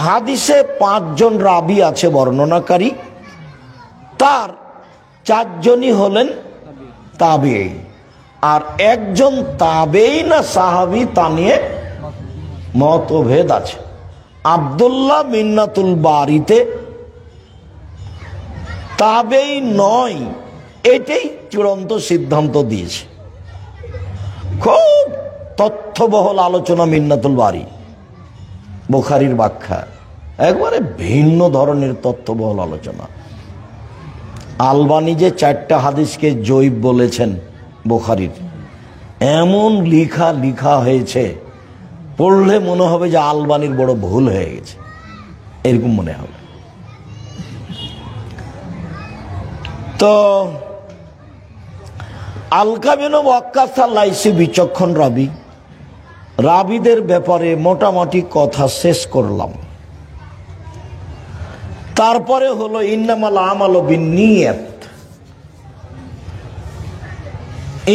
হাদিসে 5 জন রাবি আছে, বর্ণনাকারী। তার 4 জনই হলেন তাবেঈ, আর একজন তাবেঈ না সাহাবী তা নিয়ে মতভেদ আছে। আব্দুল্লাহ মিন্নাতুল বারিতে তাবেঈ নয়, এটাই চূড়ান্ত সিদ্ধান্ত দিয়েছে। খুব তথ্যবহুল আলোচনা মিন্নাতুল বারি, বুখারীর ব্যাখ্যা, একবারে ভিন্ন ধরনের তথ্যবহুল আলোচনা। আলবানী যে 4টা হাদিসকে জয়ীফ বলেছেন বুখারীর, এমন লিখা হয়েছে, পড়লে মনে হবে যে আলবানীর বড় ভুল হয়ে গেছে, এরকম মনে হবে। তো আলকামা ইবনে ওয়াক্কাস আল-লাইসি বিচক্ষণ রাবি। রাবিদের ব্যাপারে মোটামুটি কথা শেষ করলাম। তারপরে হলো ইন্নামাল আমালু বিন্নিয়াত।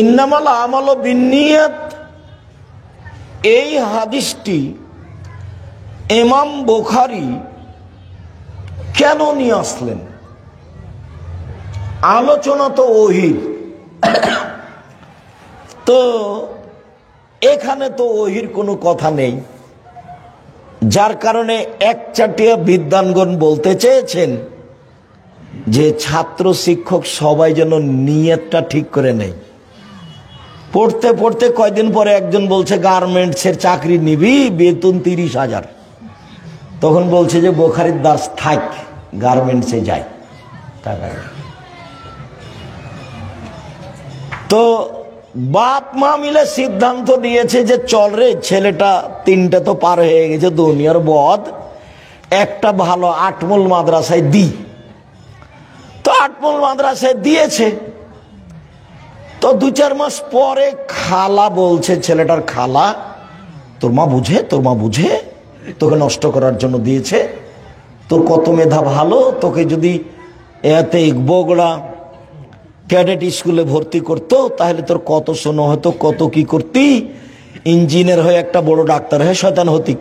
ইন্নামাল আমালু বিন্নিয়াত, এই হাদিসটি ইমাম বুখারী কেন নিয়ে আসলেন? আলোচনা তো ওহির, তো এখানে তো ওহির কোনো কথা নেই, যার কারণে একচাটিয়া বিদ্বানগণ বলতে চেয়েছেন যে ছাত্র শিক্ষক সবাই যেন নিয়তটা ঠিক করে নেয়। পড়তে পড়তে কয়দিন পরে একজন বলছে গার্মেন্টসের চাকরি নিবি, বেতন 30,000। তখন বলছে যে বুখারীর দাস থাক, গার্মেন্টসে যাই, টাকা। তো বাপ মা মিলে সিদ্ধান্ত নিয়েছে যে চল রে, ছেলেটা 3টে তো পার হয়ে গেছে দুনিয়ার বদ, একটা ভালো আটমূল মাদ্রাসায় দি। তো আটমূল মাদ্রাসায় দিয়েছে। তো 2-4 মাস পরে খালা বলছে, ছেলেটার খালা, তোর মা বুঝে তোকে নষ্ট করার জন্য দিয়েছে, তোর কত মেধা ভালো, তোকে যদি এতে বগুড়া ক্যাডেট স্কুলে ভর্তি করতো তাহলে তোর কত শোনো হতো, কত কি করতি, ইঞ্জিনিয়ার হয়ে একটা বড় ডাক্তার হয়ে শয়তান হতি,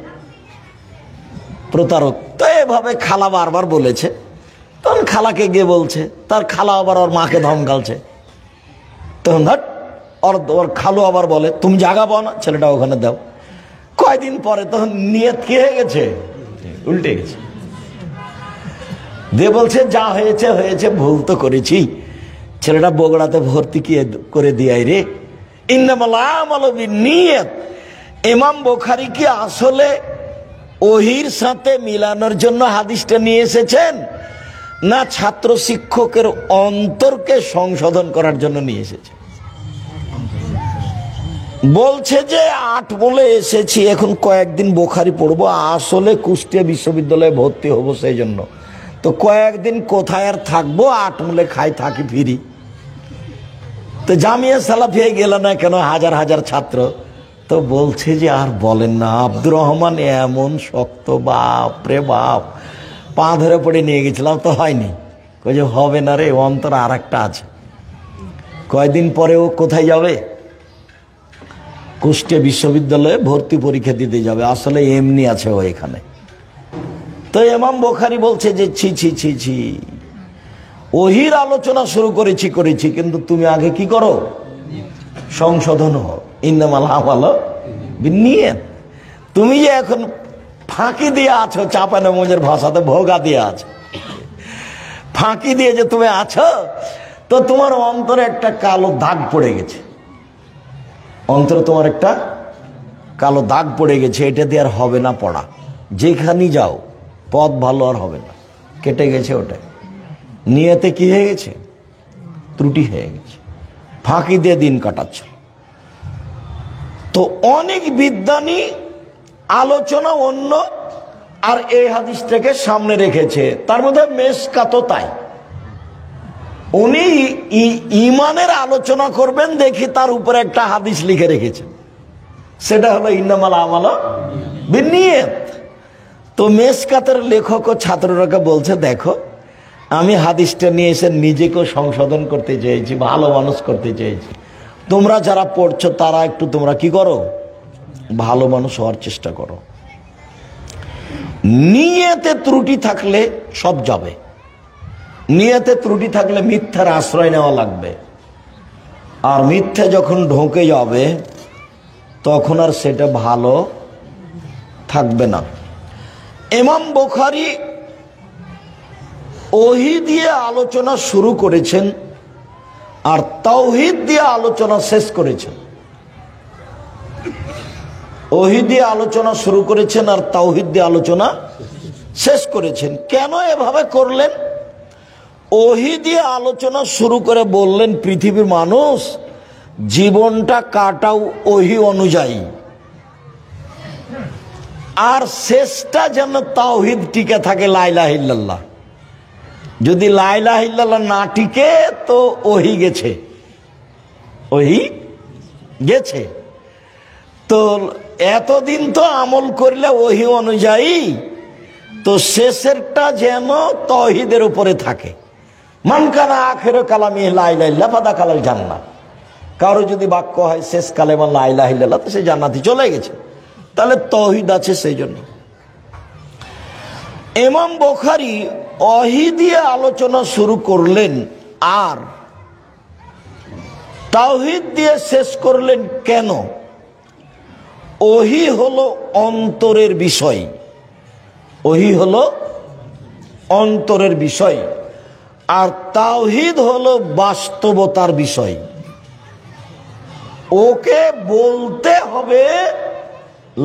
প্রতারক। তো এভাবে খালা বারবার বলেছে। তখন খালাকে গিয়ে বলছে, তার খালা আবার ওর মাকে ধমকালছে। তখন ওর খালু আবার বলে, তুমি জায়গা পাও না, ছেলেটা ওখানে দাও। কয়দিন পরে তখন নিয়ত কি হয়ে গেছে, উল্টে গেছে। দিয়ে বলছে যা হয়েছে হয়েছে, ভুল তো করেছি, ছেলেটা বগুড়াতে ভর্তি করে দিয়াই রে। ইন্নামাল আমালু বিন্নিয়াত। ইমাম বুখারী কি আসলে ওহির সাথে মিলানোর জন্য হাদিসটা নিয়ে এসেছেন, না ছাত্র শিক্ষকের অন্তরকে সংশোধন করার জন্য নিয়ে এসেছে? বলছে যে 8 বলে এসেছি, এখন কয়েকদিন বুখারী পড়বো, আসলে কুষ্টিয়া বিশ্ববিদ্যালয়ে ভর্তি হবো সেই জন্য। তো কয়েকদিন কোথায় আর থাকবো, 8 মূলে খাই থাকি ফিরি। তো জামিয়া সালাফিয়ায় গেল না কেন, হাজার হাজার ছাত্র। তো বলছে যে আর বলেন না, আব্দুর রহমান এমন শক্ত, বাপ রে বাপ, পা ধরে পড়ে নিয়ে গেছিলাম, তো হয়নি। কই যে হবে না রে, অন্তর আর একটা আছে। কয়দিন পরে ও কোথায় যাবে, কুষ্টিয়া বিশ্ববিদ্যালয়ে ভর্তি পরীক্ষা দিতে যাবে, আসলে এমনি আছে ও এখানে। তো ইমাম বুখারী বলছে যে ছি ছি ছি ছি, ওহির আলোচনা শুরু করেছি, কিন্তু তুমি আগে কি করো, সংশোধন হও। ইন্নামাল আমালু বিন্নিয়াত। তুমি যে এখন ফাঁকি দিয়ে আছো, চাঁপাইনবাবগঞ্জের ভাষাতে ভোগা দিয়ে আছো, ফাঁকি দিয়ে যে তুমি আছো, তো তোমার অন্তরে একটা কালো দাগ পড়ে গেছে, অন্তরে তোমার একটা কালো দাগ পড়ে গেছে, এটা দিয়ে আর হবে না পড়া। যেখানেই যাও পথ ভালো আর হবে না, কেটে গেছে ওটা। নিয়তে কি হয়ে গেছে, ত্রুটি হয়ে গেছে, ফাঁকি দিয়ে দিন কাটাচ্ছ। তো অনেক বিদ্বানী আলোচনা অন্য আর এই হাদিসটাকে সামনে রেখেছে। তার মধ্যে মেশকাতও তাই, উনি ইমানের আলোচনা করবেন, দেখি তার উপরে একটা হাদিস লিখে রেখেছে, সেটা হলো ইন্নামাল আমালু বিন্নিয়াত। তো মেশকাতের লেখক ও ছাত্ররাকে বলছে, দেখো আমি হাদিসটা নিয়ে এসে নিজেকেও সংশোধন করতে চেয়েছি, ভালো মানুষ করতে চেয়েছি, তোমরা যারা পড়ছো তারা একটু তোমরা কি করো, ভালো মানুষ হওয়ার চেষ্টা করো। নিয়তে ত্রুটি থাকলে সব যাবে, নিয়তে ত্রুটি থাকলে মিথ্যার আশ্রয় নেওয়া লাগবে, আর মিথ্যা যখন ঢোকে যাবে তখন আর সেটা ভালো থাকবে না। ইমাম বুখারী ওহী দিয়ে আলোচনা শুরু করেছেন আর তাওহীদ দিয়ে আলোচনা শেষ করেছেন। ওহী দিয়ে আলোচনা শুরু করেছেন আর তাওহীদ দিয়ে আলোচনা শেষ করেছেন। কেন এভাবে করলেন? ওহী দিয়ে আলোচনা শুরু করে বললেন, পৃথিবীর মানুষ জীবনটা কাটাও ওহী অনুযায়ী, আর শেষটা যেন তাওহীদ টিকে থাকে, লা ইলাহা ইল্লাল্লাহ। যদি লা ইলাহা ইল্লাল্লাহ না টিকে তো ওহী গেছে, ওহী গেছে। তো এতদিন তো আমল করলে ওহী অনুযায়ী, তো শেষেরটা যেন তাওহীদের উপরে থাকে। মান কানা আখিরু কালামি লা ইলাহা ইল্লাল্লাহ ফাদাখালাল জান্নাহ। কারো যদি বাক্য হয় শেষ কালেমা লা ইলাহা ইল্লাল্লাহ, তো সে জান্নাতে চলে গেছে, তাহলে তাওহীদ আছে। সেই জন্য ইমাম বুখারী ওহী দিয়ে আলোচনা শুরু করলেন আর তাওহীদ দিয়ে শেষ করলেন কেন? ওহী হলো অন্তরের বিষয়, ওহী হলো অন্তরের বিষয়, আর তাওহীদ হলো বাস্তবতার বিষয়। ওকে বলতে হবে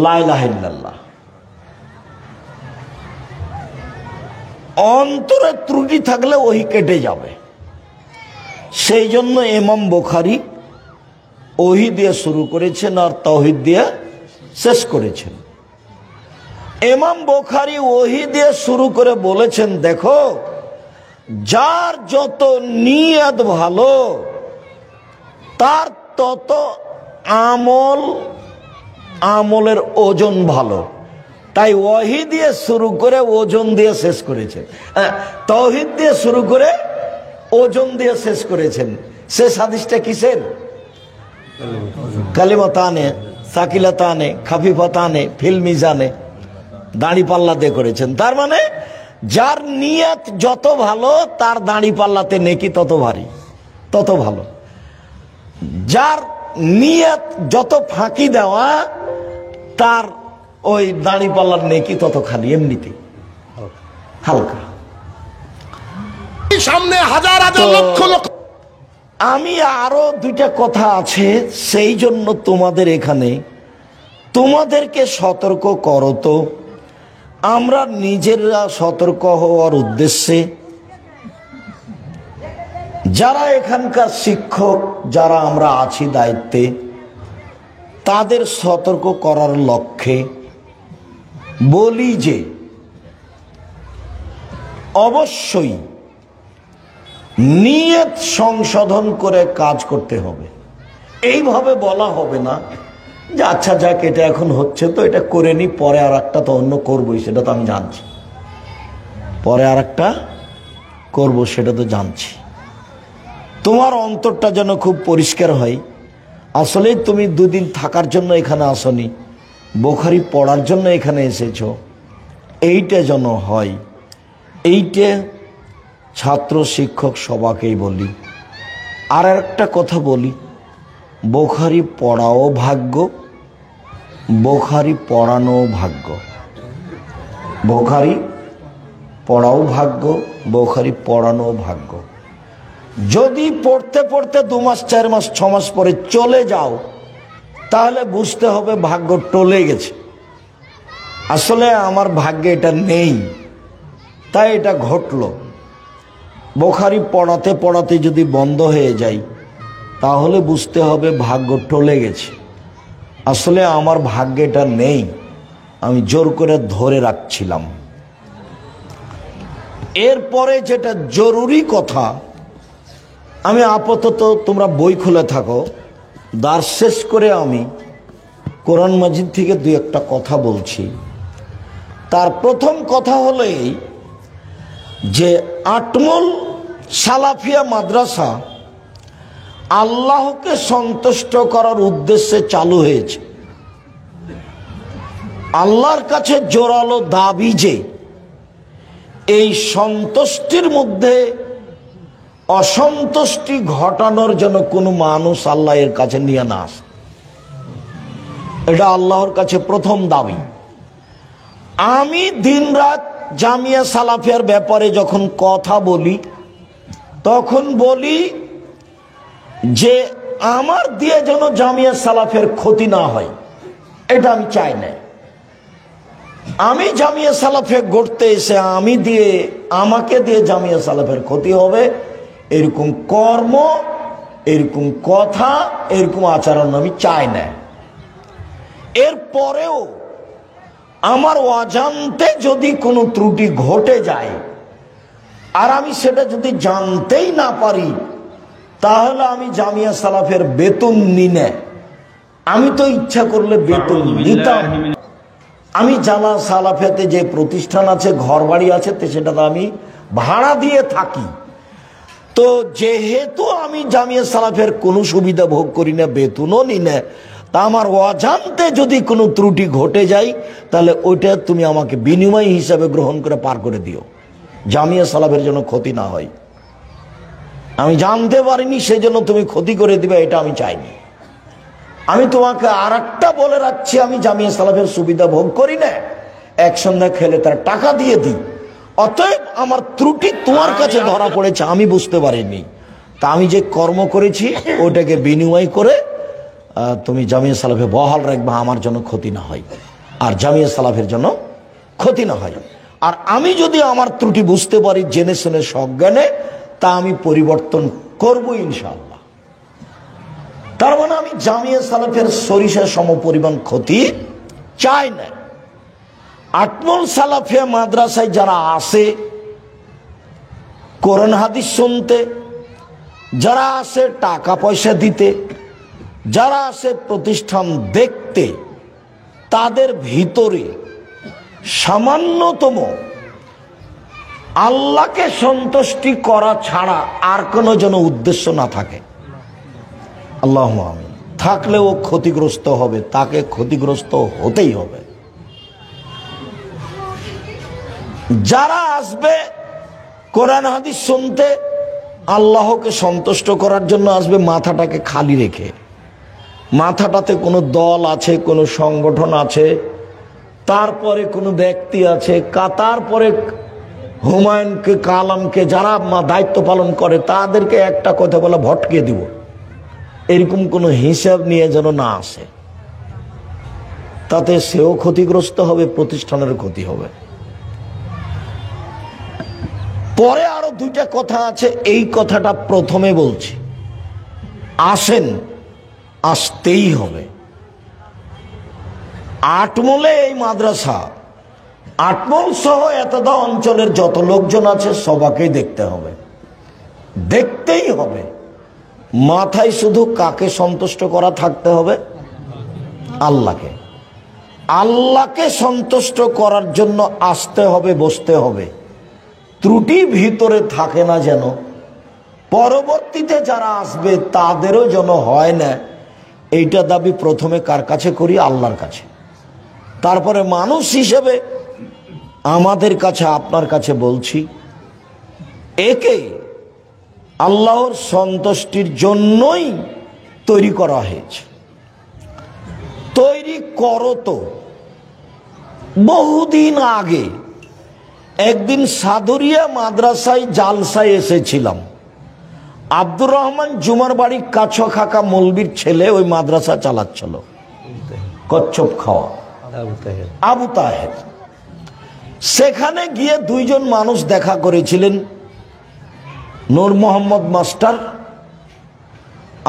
লা ইলাহা ইল্লাল্লাহ। অন্তরে ত্রুটি থাকলে ওহী কেটে যাবে। সেই জন্য ইমাম বুখারী ওহী দিয়ে শুরু করেছেন আর তাওহীদ দিয়ে শেষ করেছেন। ইমাম বুখারী ওহী দিয়ে শুরু করে বলেছেন, দেখো যার যত নিয়ত ভালো তার তত আমলের ওজন ভালো। তাই ওহী দিয়ে শুরু করে ওজন দিয়ে শেষ করেছেন, তাওহীদ দিয়ে শুরু করে ওজন দিয়ে শেষ করেছেন। শেষ হাদিসটা কিসের? কালিমাতানে সাকিলাতানে খাফিফাতানে ফিল মিজানে, দাড়ি পাল্লা দিয়ে করেছেন। তার মানে যার নিয়ত যত ভালো তার দাড়ি পাল্লাতে নেকি তত ভারী, তত ভালো। যার নিয়ত যত ফাঁকি দেওয়া তার ওই দাড়ি পাল্লার নেকি তত খালি এমনিতে হালকা। সামনে হাজার হাজার লক্ষ লক্ষ। আমি আরো দুইটা কথা আছে, সেই জন্য তোমাদের এখানে তোমাদেরকে সতর্ক করো তো। আমরা নিজেরা সতর্ক হওয়ার উদ্দেশ্যে, যারা এখানকার শিক্ষক, যারা আমরা আছি দায়িত্বে, তাদের সতর্ক করার লক্ষ্যে বলি যে অবশ্যই নিয়ত সংশোধন করে কাজ করতে হবে। এইভাবে বলা হবে না যে আচ্ছা যাক এটা এখন হচ্ছে তো এটা করে নি, পরে আর একটা তো অন্য করবোই, সেটা তো আমি জানছি, পরে আর একটা করবো সেটা তো জানছি। তোমার অন্তরটা যেন খুব পরিষ্কার হয়। আসলে তুমি দুদিন থাকার জন্য এখানে আসনি, বুখারী পড়ার জন্য এখানে এসেছো, এইটা যেন হয়। এইটা ছাত্র শিক্ষক সবাকেই বলি। আর একটা কথা বলি, বুখারী পড়াও ভাগ্য, বুখারী পড়ানো ভাগ্য। বুখারী পড়াও ভাগ্য, বুখারী পড়ানো ভাগ্য। যদি পড়তে পড়তে 2 মাস 4 মাস 6 মাস পরে চলে যাও, তাহলে বুঝতে হবে ভাগ্য টলে গেছে। আসলে আমার ভাগ্যে এটা নেই, তাই এটা ঘটলো। বুখারী পড়াতে পড়াতে যদি বন্ধ হয়ে যায়, তাহলে বুঝতে হবে ভাগ্য টলে গেছে। আসলে আমার ভাগ্যেটা নেই, আমি জোর করে ধরে রাখছিলাম। এরপরে যেটা জরুরি কথা, আমি আপাতত তোমরা বই খুলে থাকো, দার্স শেষ করে আমি কোরআন মাজিদ থেকে 2-1টা কথা বলছি। তার প্রথম কথা হলো এই যে আটমল সালাফিয়া মাদ্রাসা আল্লাহকে সন্তুষ্ট করার উদ্দেশ্যে চালু হয়েছে। আল্লাহর কাছে জোরালো দাবি যে এই সন্তুষ্টির মধ্যে অসন্তুষ্টি ঘটানোর জন্য কোনো মানুষ আল্লাহ এর কাছে নিয়ে না আসে। এটা আল্লাহর কাছে প্রথম দাবি। আমি দিনরাত জামিয়া সালাফিয়ার ব্যাপারে যখন কথা বলি, তখন বলি যে আমার দিয়ে যেন জামিয়া সালাফিয়ার ক্ষতি না হয়, এটা আমি চাই না। আমি জামিয়া সালাফিয়া গড়তে এসে আমাকে দিয়ে জামিয়া সালাফিয়ার ক্ষতি হবে, এরকম কর্ম, এরকম কথা, এরকম আচরণ আমি চাই না। এরপরেও আমার অজান্তে যদি কোনো ত্রুটি ঘটে যায় আর আমি সেটা যদি জানতেই না পারি, তাহলে আমি জামিয়া সালাফের বেতন নিই না। আমি তো ইচ্ছা করলে বেতন নিতাম। আমি জানা সালাফিয়াতে যে প্রতিষ্ঠান আছে, ঘর বাড়ি আছে, সেটাতে আমি ভাড়া দিয়ে থাকি। তো যেহেতু আমি জামিয়া সালাফের কোনো সুবিধা ভোগ করি না, বেতনও নিই না, তা আমার অজান্তে যদি কোনো ত্রুটি ঘটে যায়, তাহলে ওইটা তুমি আমাকে বিনিময় হিসাবে গ্রহণ করে পার করে দিও, জামিয়া সালাফের জন্য ক্ষতি না হয়। আমি জানতে পারিনি সেই জন্য তুমি ক্ষতি করে দিবে, এটা আমি চাইনি। আমি তোমাকে আর একটা বলে রাখছি, আমি জামিয়া সালাফের সুবিধা ভোগ করি না, এক সন্ধ্যা খেলে তার টাকা দিয়ে দিই। অতএব আমার ত্রুটি তোমার কাছে ধরা পড়েছে, আমি বুঝতে পারিনি। তা আমি যে কর্ম করেছি ওটাকে বিনিময় করে তুমি জামিয়া সালাফে বহাল রাখবা, আমার জন্য ক্ষতি না হয় আর জামিয়া সালাফের জন্য ক্ষতি না হয়। আর আমি যদি আমার ত্রুটি বুঝতে পারি জেনে শুনে সজ্ঞানে, তা আমি পরিবর্তন করব ইনশাআল্লাহ। তার মানে আমি জামিয়া সালাফের সরিষা সম পরিমাণ ক্ষতি চাই না। আটমল সালাফিয়া মাদ্রাসায় যারা আসে কোরআন হাদিস শুনতে, যারা আসে টাকা পয়সা দিতে, যারা আসে প্রতিষ্ঠান দেখতে, তাদের ভিতরে সামান্যতম আল্লাহকে সন্তুষ্টি করা ছাড়া আর কোনো যেন উদ্দেশ্য না থাকে। আল্লাহুম্মা আমিন। থাকলেও ক্ষতিগ্রস্ত হবে, তাকে ক্ষতিগ্রস্ত হতেই হবে। যারা আসবে কোরআন হাদিস শুনতে, আল্লাহকে সন্তুষ্ট করার জন্য আসবে, মাথাটাকে খালি রেখে, মাথাটাতে কোনো দল আছে, কোনো সংগঠন আছে, তারপরে কোনো ব্যক্তি আছে, তারপরে হুমায়ুনকে কালামকে যারা দায়িত্ব পালন করে তাদেরকে একটা কথা বলে ভটকে দিব, এরকম কোনো হিসাব নিয়ে যেন না আসে। তাতে সেও ক্ষতিগ্রস্ত হবে, প্রতিষ্ঠানের ক্ষতি হবে। পরে আরো দুইটা কথা আছে, এই কথাটা প্রথমে বলছি। আসেন, আসতেই হবে। আটমলে এই মাদ্রাসা, আটমল সহ এতদা অঞ্চলের যত লোকজন আছে সবাইকেই দেখতে হবে, দেখতেই হবে। মাথায় শুধু কাকে সন্তুষ্ট করা থাকতে হবে? আল্লাহকে। আল্লাহকে সন্তুষ্ট করার জন্য আসতে হবে, বসতে হবে। ত্রুটি ভিতরে থাকে না যেন, পরবর্তীতে যারা আসবে তাদেরও যেন হয় না। এইটা দাবি প্রথমে কার কাছে করি? আল্লাহর কাছে। তারপরে মানুষ হিসেবে আমাদের কাছে, আপনার কাছে বলছি, একে আল্লাহর সন্তুষ্টির জন্যই তৈরি করা হয়েছে। তৈরি করো তো বহুদিন আগে একদিন সাদুরিয়া মাদ্রাসায় জালসায় এসেছিলাম। আব্দুর রহমান জুমার বাড়ি কাছ খাকা মৌলবীর ছেলে ওই মাদ্রাসা চালাচ্ছিল, কচ্ছপ খাওয়া আবু তাহের। সেখানে গিয়ে দুইজন মানুষ দেখা করেছিলেন, নূর মোহাম্মদ মাস্টার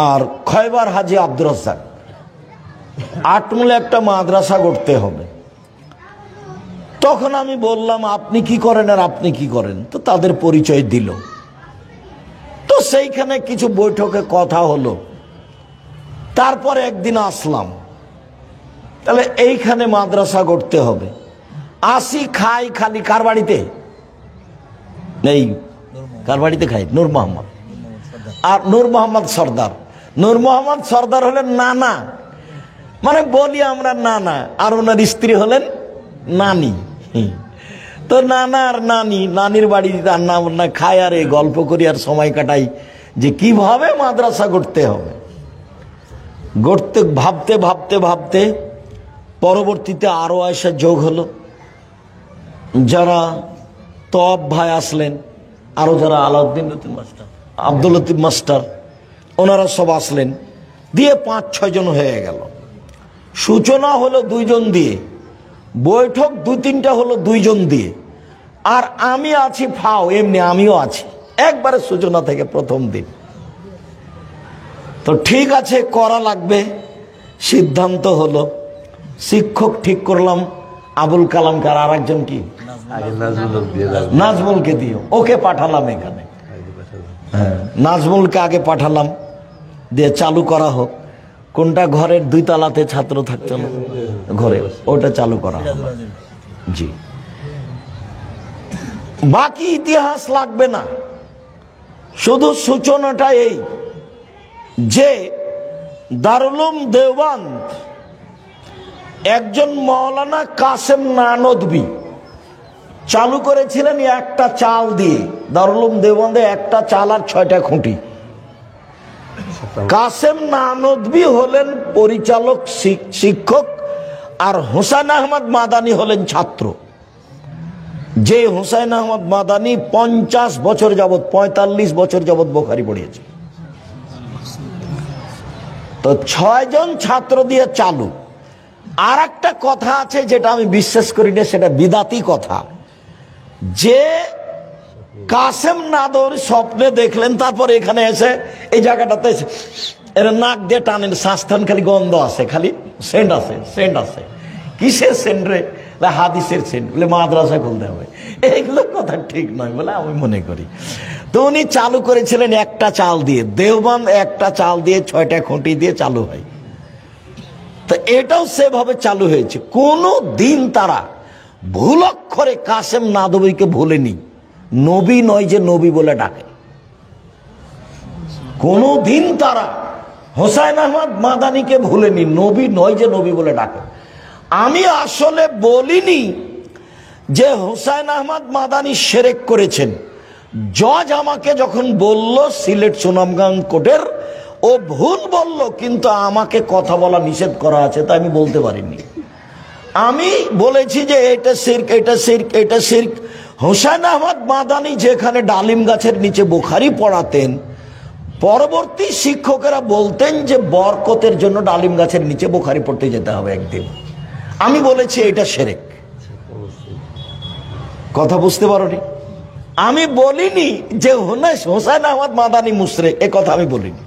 আর খয়বার হাজি আব্দুর রাজ্জাক। আটমূলে একটা মাদ্রাসা করতে হবে। তখন আমি বললাম, আপনি কি করেন আর আপনি কি করেন? তো তাদের পরিচয় দিল। তো সেইখানে কিছু বৈঠকে কথা হলো। তারপরে একদিন আসলাম, তাহলে এইখানে মাদ্রাসা করতে হবে। আসি, খাই, খালি কার বাড়িতে নেই, কার বাড়িতে খাই? নূর মোহাম্মদ। আর নূর মোহাম্মদ সর্দার, নূর মোহাম্মদ সর্দার হলেন নানা, মানে বলি আমরা নানা, আর ওনার স্ত্রী হলেন নানি। তো নানা আর নানি, নানির বাড়ি রান্না বান্না খাই আর এই গল্প করি আর সময় কাটাই যে কিভাবে মাদ্রাসা করতে হবে। গড়তে ভাবতে ভাবতে ভাবতে পরবর্তীতে আরো আয়সা যোগ হলো। যারা তব ভাই আসলেন, আরো যারা আলাউদ্দিন মাস্টার, আব্দুল লতিফ মাস্টার, ওনারা সব আসলেন, দিয়ে 5-6 জন হয়ে গেল। সূচনা হলো 2 জন দিয়ে, বৈঠক 2-3টা হলো 2 জন দিয়ে, আর আমি আছি ফাও, এমনি আমিও আছি একবারে সূচনা থেকে প্রথম দিন। তো ঠিক আছে, করা লাগবে। সিদ্ধান্ত হলো, শিক্ষক ঠিক করলাম আবুল কালামকে, আর একজন কি নাজমুলকে দিও, ওকে পাঠালাম এখানে। হ্যাঁ, নাজমুলকে আগে পাঠালাম, দিয়ে চালু করা হোক। কোনটা? ঘরের 2 তলাতে ছাত্র থাকতো না, ঘরে, ওটা চালু করা হবে। জি, বাকি ইতিহাস লাগবে না, শুধু সূচনাটা এই যে দারুল উলুম দেওবন্দ একজন মাওলানা কাসেম নানদবি চালু করেছিলেন একটা চাল দিয়ে। দারুল উলুম দেওবন্দে একটা চাল আর 6টা খুঁটি। কাসেম নানদভী হলেন পরিচালক শিক্ষক, আর হুসাইন আহমদ মাদানী হলেন ছাত্র। যে হুসাইন আহমদ মাদানী 50 বছর যাবৎ 45 বছর যাবৎ বুখারী পড়িয়েছে। তো 6 জন ছাত্র দিয়ে চালু। আর একটা কথা আছে যেটা আমি বিশ্বাস করি না, সেটা বিদাতি কথা, যে কাসেম নাদৌরি স্বপ্নে দেখলেন, তারপর এখানে এসে এই জায়গাটাতে এর নাক দিয়ে টানেন, শ্বাসটান, খালি গন্ধ আছে, খালি সেন্ট আছে, সেন্ট আছে। কিসের সেন্ট রে? হাদিসের সেন্ট। বলে মাদ্রাসা খুলতে হবে। এইগুলো কথা ঠিক নয় বলে আমি মনে করি। তো উনি চালু করেছিলেন একটা চাল দিয়ে। দেওবন্দ একটা চাল দিয়ে 6টা খুঁটি দিয়ে চালু হয়। তো এটাও সেভাবে চালু হয়েছে। কোনো দিন তারা ভুল অক্ষরে কাসেম নাদবীকে ভুলেনি। নবী নয় যে নবী বলে ডাকে। কোনো দিন তারা হুসাইন আহমদ মাদানীকে ভুলেনি। নবী নয় যে নবী বলে ডাকে। আমি আসলে বলিনি যে হুসাইন আহমদ মাদানী শিরক করেছেন। জজ আমাকে যখন বলল সিলেট সুনামগঞ্জ কোর্টের, ও ভুল বলল, কিন্তু আমাকে কথা বলা নিষেধ করা আছে, তাই আমি বলতে পারিনি। আমি বলেছি যে এটা শিরক, এটা শিরক, এটা শিরক। হুসাইন আহমদ মাদানী যেখানে ডালিম গাছের নিচে বুখারী পড়াতেন, পরবর্তী শিক্ষকেরা বলতেন যে বরকতের জন্য ডালিম গাছের নিচে বুখারী পড়তে যেতে হবে একদিন। আমি বলেছি এটা শিরক। কথা বুঝতে পারোনি? আমি বলিনি যে হুসাইন আহমদ মাদানী মুশরিক, এ কথা আমি বলিনি।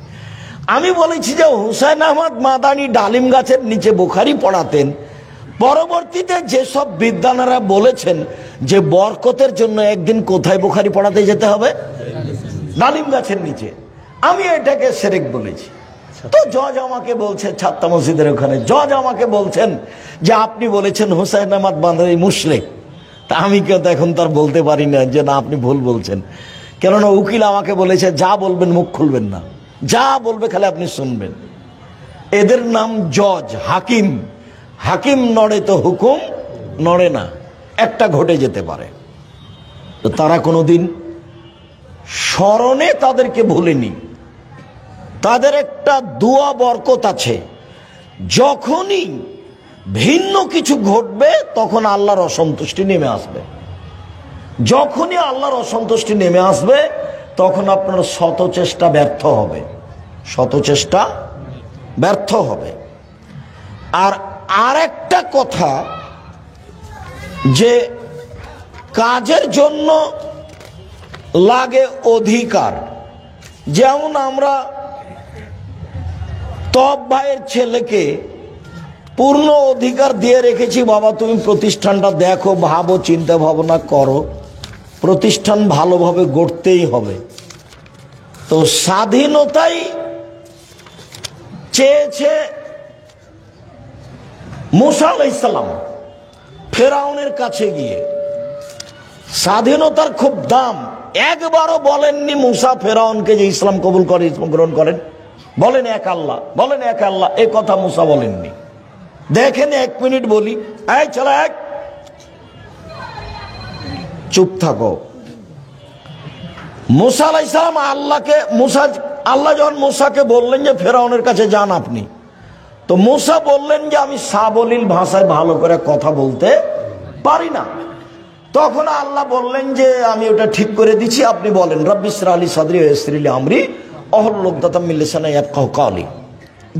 আমি বলেছি যে হুসাইন আহমদ মাদানী ডালিম গাছের নিচে বুখারী পড়াতেন, পরবর্তীতে যেসব বিদ্বানেরা বলেছেন যে বরকতের জন্য একদিন কোথায় বুখারী পড়াতে যেতে হবে? ডালিম গাছের নিচে। আমি এটাকে শিরক বলেছি। তো জজ আমাকে বলছে, ছাত্তা মসজিদের ওখানে জজ আমাকে বলছেন যে আপনি বলেছেন হুসাইন আহমদ মাদানী মুশরিক। তা আমি কেউ এখন তার বলতে পারি না যে না, আপনি ভুল বলছেন। কেননা উকিল আমাকে বলেছে যা বলবেন মুখ খুলবেন না, যা বলবে খালি আপনি শুনবেন। এদের নাম জজ, হাকিম। হাকিম নড়ে তো হুকুম নড়ে না, একটা ঘটে যেতে পারে। তো তারা কোনোদিন স্মরণে তাদেরকে ভুলেনি। তাদের একটা দোয়া বরকত আছে, যখনই ভিন্ন কিছু ঘটবে তখন আল্লাহর অসন্তুষ্টি নেমে আসবে। যখনই আল্লাহর অসন্তুষ্টি নেমে আসবে তখন আপনার শত চেষ্টা ব্যর্থ হবে, শত চেষ্টা ব্যর্থ হবে। আর আরেকটা কথা, যে কাজের জন্য লাগে অধিকার। যেমন আমরা তব ভাইয়ের ছেলেকে পূর্ণ অধিকার দিয়ে রেখেছি, বাবা তুমি প্রতিষ্ঠানটা দেখো, ভাবো, চিন্তা ভাবনা করো, প্রতিষ্ঠান ভালোভাবে গড়তেই হবে। তো স্বাধীনতাই চেয়েছে মুসা আলাইহিস সালাম ফেরাউনের কাছে গিয়ে। স্বাধীনতার খুব দাম। একবারও বলেননি মুসা ফেরাউনকে যে ইসলাম কবুল করে, ইসলাম গ্রহণ করেন। বলেন এক আল্লাহ, বলেন এক আল্লাহ, এ কথা মুসা বলেননি। দেখেন 1 মিনিট বলি, এই চলো এক, চুপ থাকো। মুসা আলাইহিস সালাম আল্লাহ যখন মুসাকে বললেন যে ফেরাউনের কাছে যান আপনি, তো মুসা বললেন যে আমি সাবলীল ভাষায় ভালো করে কথা বলতে পারি না। তখন আল্লাহ বললেন যে আমি ওটা ঠিক করে দিচ্ছি, আপনি বলেন রব্বি ইশরাহ লি সাদরি ওয়া ইয়াসসির লি আমরি ওয়াহলুল উকদাতাম মিন লিসানি ইয়াফকাহু কাওলি।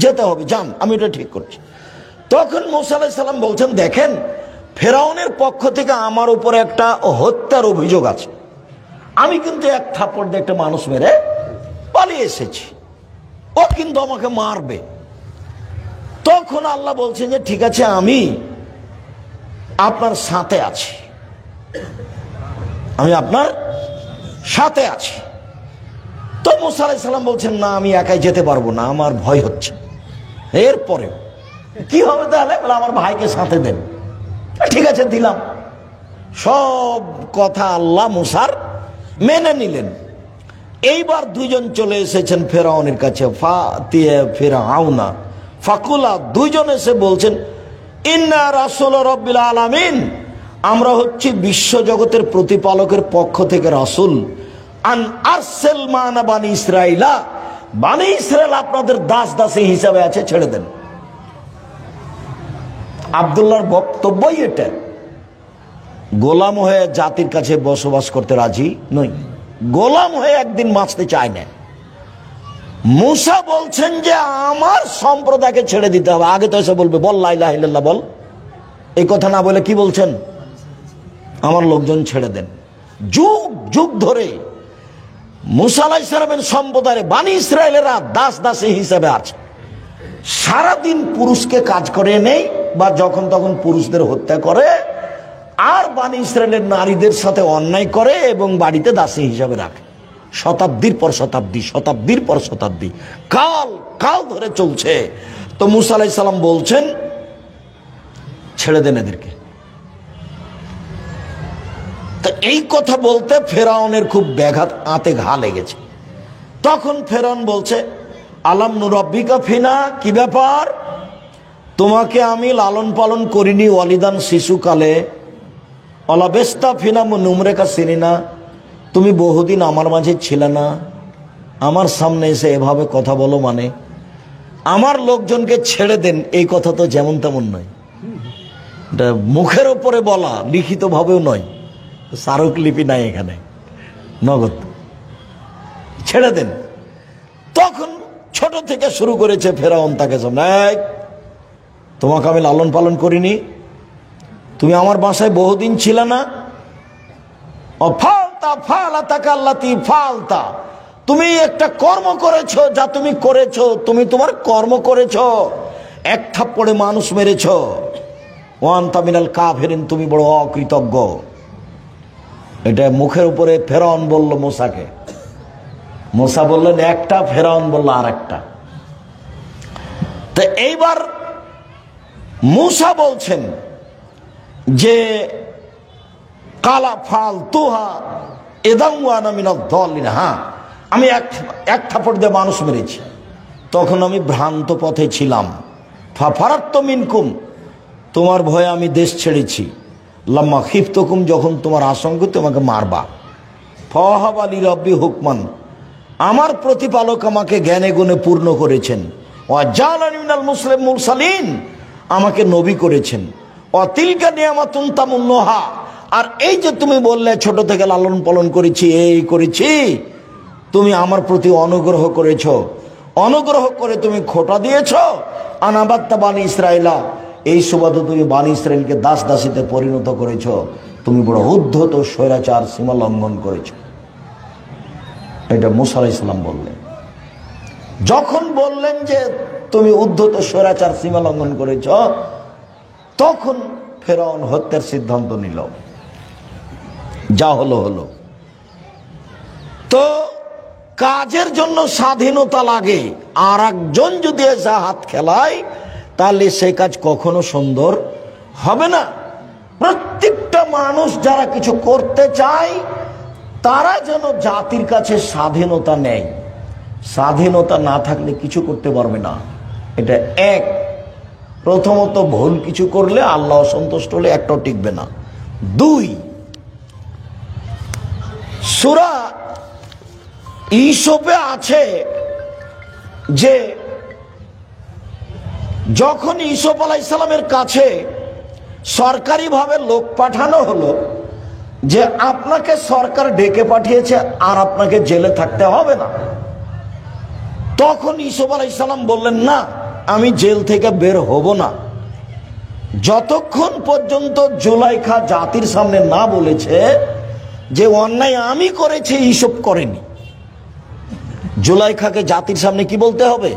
যেতে হবে, যান, আমি ওটা ঠিক করছি। তখন মুসা আলাইহিস সালাম বলছেন, দেখেন ফেরাউনের পক্ষ থেকে আমার উপরে একটা হত্যার অভিযোগ আছে, আমি কিন্তু এক থাপ্পড় দিয়ে একটা মানুষ মেরে পালিয়ে এসেছি, ও কিন্তু আমাকে মারবে। তখন আল্লাহ বলছেন যে ঠিক আছে, আমি আপনার সাথে আছি, আমি আপনার সাথে আছি। তো মুসা আলাইহিস সালাম বলছেন না, আমি একাই যেতে পারবো না, আমার ভয় হচ্ছে। এরপরে কি হবে তাহলে? বলে আমার ভাইকে সাথে দেন। ঠিক আছে, দিলাম। সব কথা আল্লাহ মুসার মেনে নিলেন। এইবার দুইজন চলে এসেছেন ফেরাউনের কাছে, ফিরআউনা ফাকুলা, দুইজন এসে বলছেন ইন্না রাসূল রাব্বিল আলামিন, আমরা হচ্ছি বিশ্বজগতের প্রতিপালকের পক্ষ থেকে রাসূল, আন আরসেল মানা বানি ইসরাইলা, বানি ইসরাইল আপনাদের দাস দাসী হিসাবে আছে, ছেড়ে দেন। আব্দুল্লাহর বক্তব্যই এটা, গোলাম হয়ে জাতির কাছে বসবাস করতে রাজি নই, গোলাম হয়ে একদিন বাঁচতে চায় না। মুসা বলছেন যে আমার সম্প্রদায়কে ছেড়ে দিতে হবে। আগে তো এসে বলবে বল লা ইলাহা ইল্লাল্লাহ বল, এই কথা না বলে কি বলছেন, আমার লোকজন ছেড়ে দেন। যুগ যুগ ধরে মুসা আলাইহিস সালামের সম্প্রদায়ের বানি ইসরায়েলেরা দাস দাসী হিসেবে আছে। সারাদিন পুরুষকে কাজ করে নেই বা যখন তখন পুরুষদের হত্যা করে, আর বানি ইসরায়েলের নারীদের সাথে অন্যায় করে এবং বাড়িতে দাসী হিসাবে রাখে। শতাব্দীর পর শতাব্দী, শতাব্দীর পর শতাব্দী, কাল কাল ধরে চলছে। তো মুসা আলাইহিস সালাম বলছেন ছেড়ে দেন এদেরকে। তো এই কথা বলতে ফেরাউনের খুব ব্যাঘাত, আতে ঘা লেগেছে। তখন ফেরাউন বলছে আলাম নুরাব্বিকা ফিনা, কি ব্যাপার, তোমাকে আমি লালন পালন করিনি ওয়ালিদান শিশুকালে, অলাবেস্তা ফিনা নুমরেকা সিনিনা, তুমি বহুদিন আমার মাঝে ছিলে না, আমার সামনে এসে এভাবে কথা বলো, মানে আমার লোকজনকে ছেড়ে দেন, এই কথা তো যেমন তেমন নয়, এটা মুখের ওপরে বলা, লিখিত ভাবেও নয়, স্মারকলিপি নাই এখানে, নগদ ছেড়ে দেন। তখন ছোট থেকে শুরু করেছে ফেরাউন তাকে সামনে, তোমাকে আমি লালন পালন করিনি, তুমি আমার বাসায় বহুদিন ছিল না, ফালতা ফালাতাকা আল্লাতী ফালতা, তুমি একটা কর্ম করেছো, যা তুমি করেছো, তুমি তোমার কর্ম করেছো, এক থাপ্পড়ে মানুষ মেরেছো, ওয়ান্তা মিনাল কাফিরিন, তুমি বড় অকৃতজ্ঞ। এটা মুখের উপরে ফেরাউন বলল মুসাকে, মুসা বললেন একটা, ফেরাউন বলল আর একটা। তো এইবার মুসা বলছেন যে কালা ফাল তুহা এদাউয়ানা মিনাদ দাল্লিন, হ্যাঁ আমি এক থাপড় দিয়ে মানুষ মেরেছি, তখন আমি ভ্রান্ত পথে ছিলাম। ফারাত্ত মিনকুম, তোমার ভয়ে আমি দেশ ছেড়েছি। লাম্মা খিফতুকুম, যখন তোমার আশঙ্কা তোমাকে মারবা। ফাওয়াহাবা লি রাব্বি হুকমান, আমার প্রতিপালক আমাকে জ্ঞানে গুণে পূর্ণ করেছেন। ওয়া জালানি মিনাল মুরসালিন, আমাকে নবী করেছেন। ওয়া তিলকা নিয়ামাতুন তামুন্নুহা, আর এই যে তুমি বললে ছোট থেকে লালন পালন করেছি, এই করেছি, তুমি আমার প্রতি অনুগ্রহ করেছ, অনুগ্রহ করে তুমি খোটা দিয়েছ। আনাবাত্তা বানি ইসরাইলা, এই সুবাদে তুমি বানি ইসরাইলকে দাস দাসীতে পরিণত করেছ, তুমি বড় উদ্ধত স্বৈরাচার সীমা লঙ্ঘন করেছ। এটা মুসা আলাইহিস সালাম বললেন। যখন বললেন যে তুমি উদ্ধত স্বৈরাচার সীমা লঙ্ঘন করেছ, তখন ফেরাউন হত্যার সিদ্ধান্ত নিল। যা হলো হলো। তো কাজের জন্য স্বাধীনতা লাগে, আর একজন যদি এসে হাত খেলায় তাহলে সে কাজ কখনো সুন্দর হবে না। প্রত্যেকটা মানুষ যারা কিছু করতে চায় তারা যেন জাতির কাছে স্বাধীনতা নেয়। স্বাধীনতা না থাকলে কিছু করতে পারবে না। এটা এক। প্রথমত ভুল কিছু করলে আল্লাহ অসন্তুষ্ট হলে একটাও টিকবে না। দুই, সূরা ইউসুফে আছে যে যখন ইউসুফ আলাইহিস সালামের কাছে সরকারিভাবে লোক পাঠানো হলো যে আপনাকে সরকার ডেকে পাঠিয়েছে আর আপনাকে জেলে থাকতে হবে না, তখন ইউসুফ আলাইহিস সালাম বললেন না, আমি জেল থেকে বের হব না যতক্ষণ পর্যন্ত জুলাইখা জাতির সামনে না বলেছে যে অন্যায় আমি করেছি, ইউসুফ করেনি। জুলাইখাকে জাতির সামনে কি বলতে হবে?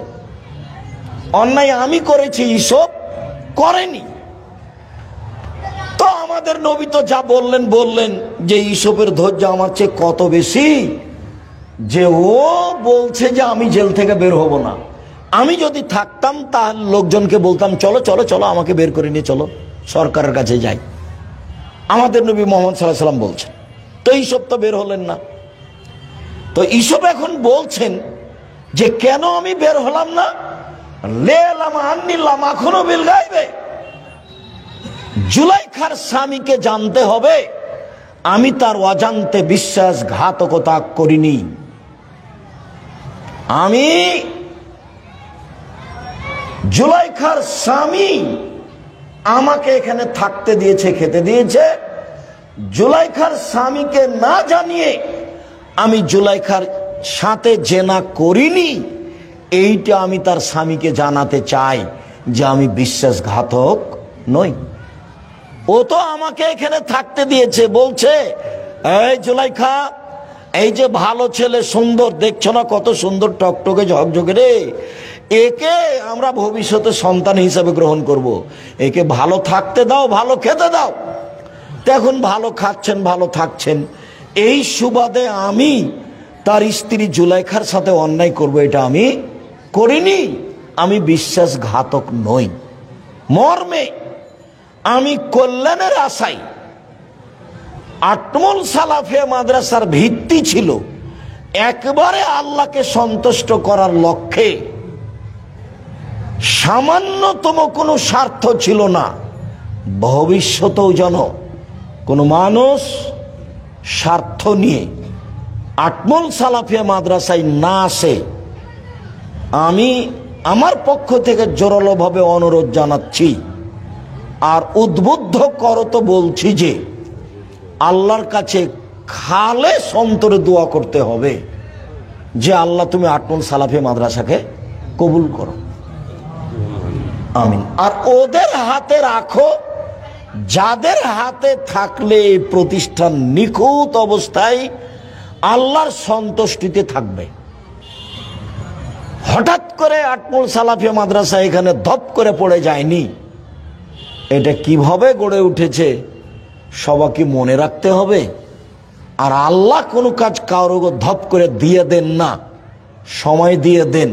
অন্যায় আমি করেছি, ইউসুফ করেনি। তো আমাদের নবী তো যা বললেন বললেন যে ইউসুফের ধৈর্য আমার চেয়ে কত বেশি, যে ও বলছে যে আমি জেল থেকে বের হব না। আমি যদি থাকতাম তাহলে লোকজনকে বলতাম চলো চলো চলো, আমাকে বের করে নিয়ে চলো, সরকারের কাছে যাই। আমাদের নবী মুহাম্মদ সাল্লাল্লাহু আলাইহি ওয়াসাল্লাম বলছেন। তো ইউসুফ তো বের হলেন না। তো ইউসুফ এখন বলছেন যে কেন আমি বের হলাম না, লেলাম আন্নিলাম এখনো বিল গাইবে, জুলাইখার স্বামীকে জানতে হবে আমি তার অজান্তে বিশ্বাসঘাতকতা করিনি। আমি জুলাইখার স্বামী আমাকে এখানে থাকতে দিয়েছে, খেতে দিয়েছে। জুলাইখার স্বামীকে না জানিয়ে আমি জুলাইখার সাথে জেনা করিনি, এইটা আমি তার স্বামীকে জানাতে চাই যে আমি বিশ্বাসঘাতক নই। ও তো আমাকে এখানে থাকতে দিয়েছে, বলছে এই জুলাইখা, এই যে ভালো ছেলে, সুন্দর, দেখছো না কত সুন্দর, টকটকে ঝকঝকে রে, একে আমরা ভবিষ্যতে সন্তান হিসাবে গ্রহণ করব। একে ভালো থাকতে দাও, ভালো খেতে দাও। এখন ভালো খাচ্ছেন, ভালো থাকছেন, এই সুবাদে আমি তার স্ত্রী জুলাইখার সাথে অন্যায় করব, এটা আমি করিনি। আমি বিশ্বাসঘাতক নই। মর্মে আমি কল্যাণের আশায়, আটমল সালাফিয়া মাদ্রাসার ভিত্তি ছিল একবারে আল্লাহকে সন্তুষ্ট করার লক্ষ্যে, সামান্যতম কোনো স্বার্থ ছিল না ভবিষ্যতেও যেন কোনো মানুষ স্বার্থ নিয়ে আটমল সালাফিয়া মাদ্রাসায় না আসে। আমি আমার পক্ষ থেকে জোরালোভাবে অনুরোধ জানাচ্ছি আর উদ্বুদ্ধ করত বলছি যে আল্লাহর কাছে খালেস অন্তরে দোয়া করতে হবে যে আল্লাহ তুমি আটমল সালাফিয়া মাদ্রাসাকে কবুল করো, আমিন। আর ওদের হাতে রাখো যাদের হাতে থাকলে এই প্রতিষ্ঠান নিখুঁত অবস্থায় আল্লাহর সন্তুষ্টিতে থাকবে। হঠাৎ করে আটমল সালাফিয়া মাদ্রাসা এখানে ধপ করে পড়ে যায়নি। এটা কিভাবে গড়ে উঠেছে সবাইকে মনে রাখতে হবে। আর আল্লাহ কোনো কাজ কারো ধপ করে দিয়ে দেন না, সময় দিয়ে দেন।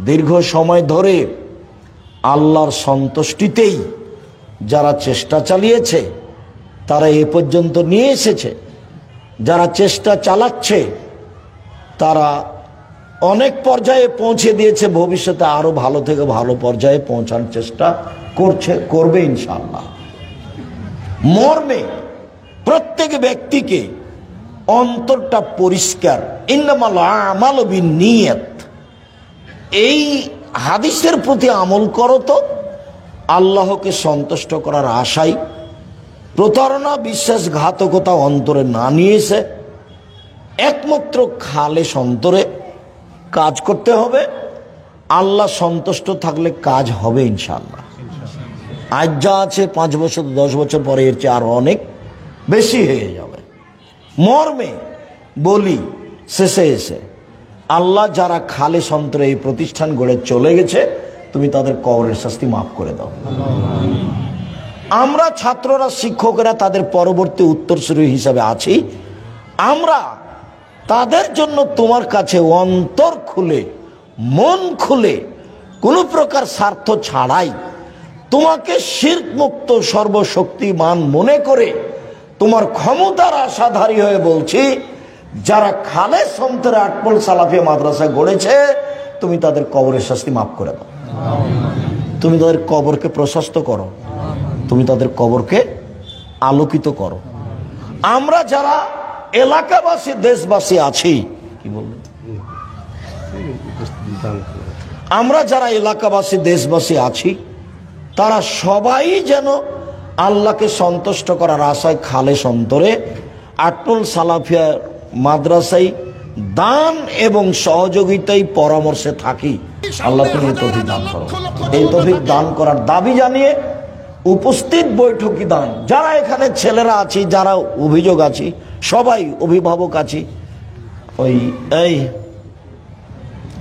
দীর্ঘ সময় ধরে আল্লাহর সন্তুষ্টিতেই যারা চেষ্টা চালিয়েছে তারা এ পর্যন্ত নিয়ে এসেছে। যারা চেষ্টা চালাচ্ছে তারা অনেক পর্যায়ে পৌঁছে দিয়েছে, ভবিষ্যতে আরো ভালো থেকে ভালো পর্যায়ে পৌঁছানোর চেষ্টা করবে ইনশাআল্লাহ। মর্মে প্রত্যেক ব্যক্তিকে অন্তরটা পরিষ্কার, ইন্নামাল আমালু বিন্নিয়াত, এই হাদিসের প্রতি আমল করো তো আল্লাহকে সন্তুষ্ট করার আশায় প্রতারণা, বিশ্বাসঘাতকতা অন্তরে না নিয়ে এসে একমাত্র খালেস অন্তরে কাজ করতে হবে। আল্লাহ সন্তুষ্ট থাকলে কাজ হবে ইনশাআল্লাহ। আজ যা আছে 5 বছর 10 বছর পরে এর চেয়ে আরো অনেক বেশি হয়ে যাবে। মর্মে বলি শেষে এসে, আল্লাহ যারা খালেস অন্তরে এই প্রতিষ্ঠান গড়ে চলে গেছে তুমি তাদের কবরের শাস্তি মাফ করে দাও। আমরা ছাত্ররা, শিক্ষকেরা তাদের পরবর্তী উত্তরসূরি হিসাবে আছি। আমরা তাদের জন্য তোমার কাছে অন্তর খুলে, মন খুলে, কোনো প্রকার স্বার্থ ছাড়াই তোমাকে শিরক মুক্ত সর্বশক্তিমান মনে করে তোমার ক্ষমতার আশাধারী হয়ে বলছি, যারা খালেস অন্তরে আটমল সালাফিয়া মাদ্রাসা গড়েছে তুমি তাদের কবরের শাস্তি মাফ করে দাও। তুমি তাদের কবরকে প্রশস্ত করো, তুমি তাদের কবরকে আলোকিত করো। আমরা যারা এলাকাবাসী, দেশবাসী আছি, কি বলবেন, আমরা যারা এলাকাবাসী, দেশবাসী আছি, তারা সবাই যেন আল্লাহকে সন্তুষ্ট করার আশায় খালেস অন্তরে আটমল সালাফিয়া মাদ্রাসায় দান এবং সহযোগিতায় পরামর্শে থাকি। আল্লাহ তুমি তৌফিক দান করো। এই তৌফিক দান করার দাবি জানিয়ে উপস্থিত বৈঠকি দান, যারা এখানে ছেলেরা আছি, যারা অভিযোগ আছি, সবাই অভিভাবক আছি, ওই এই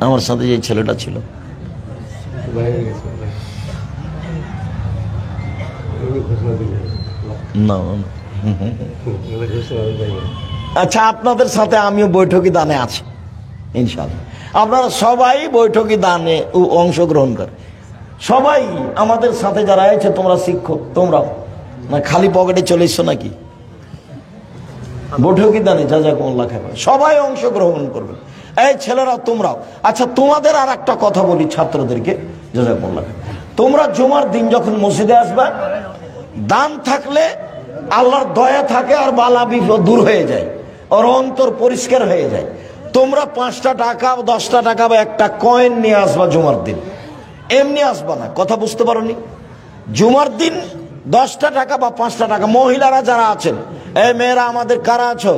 আমার সাথে যে ছেলেটা ছিল না, আচ্ছা, আপনাদের সাথে আমিও বৈঠকি দানে আছি ইনশাআল্লাহ। আপনারা সবাই বৈঠকি দানে অংশগ্রহণ করে, সবাই আমাদের সাথে যারা আছে, তোমরা শিক্ষক, তোমরাও না খালি পকেটে চলে এসছো নাকি? বৈঠকি দানে জাযাকুমুল্লাহ খায়র, সবাই অংশগ্রহণ করবে। এই ছেলেরা তোমরাও। আচ্ছা, তোমাদের আর একটা কথা বলি ছাত্রদেরকে, জাযাকুমুল্লাহ খায়র, তোমরা জুমার দিন যখন মসজিদে আসবে দান থাকলে আল্লাহর দয়া থাকে আর বালা বিপদ দূর হয়ে যায়, ওর অন্তর পরিষ্কার হয়ে যায়। তোমরা 5টা টাকা 10টা টাকা বা একটা কয়েন নিয়ে আসবা জুমার দিন, এমনি আসবা না, কথা বুঝতে পারোনি? জুমার দিন 10টা টাকা বা 5টা টাকা, মহিলারা যারা আছেন, এই মেয়েরা আমাদের কারা আছো,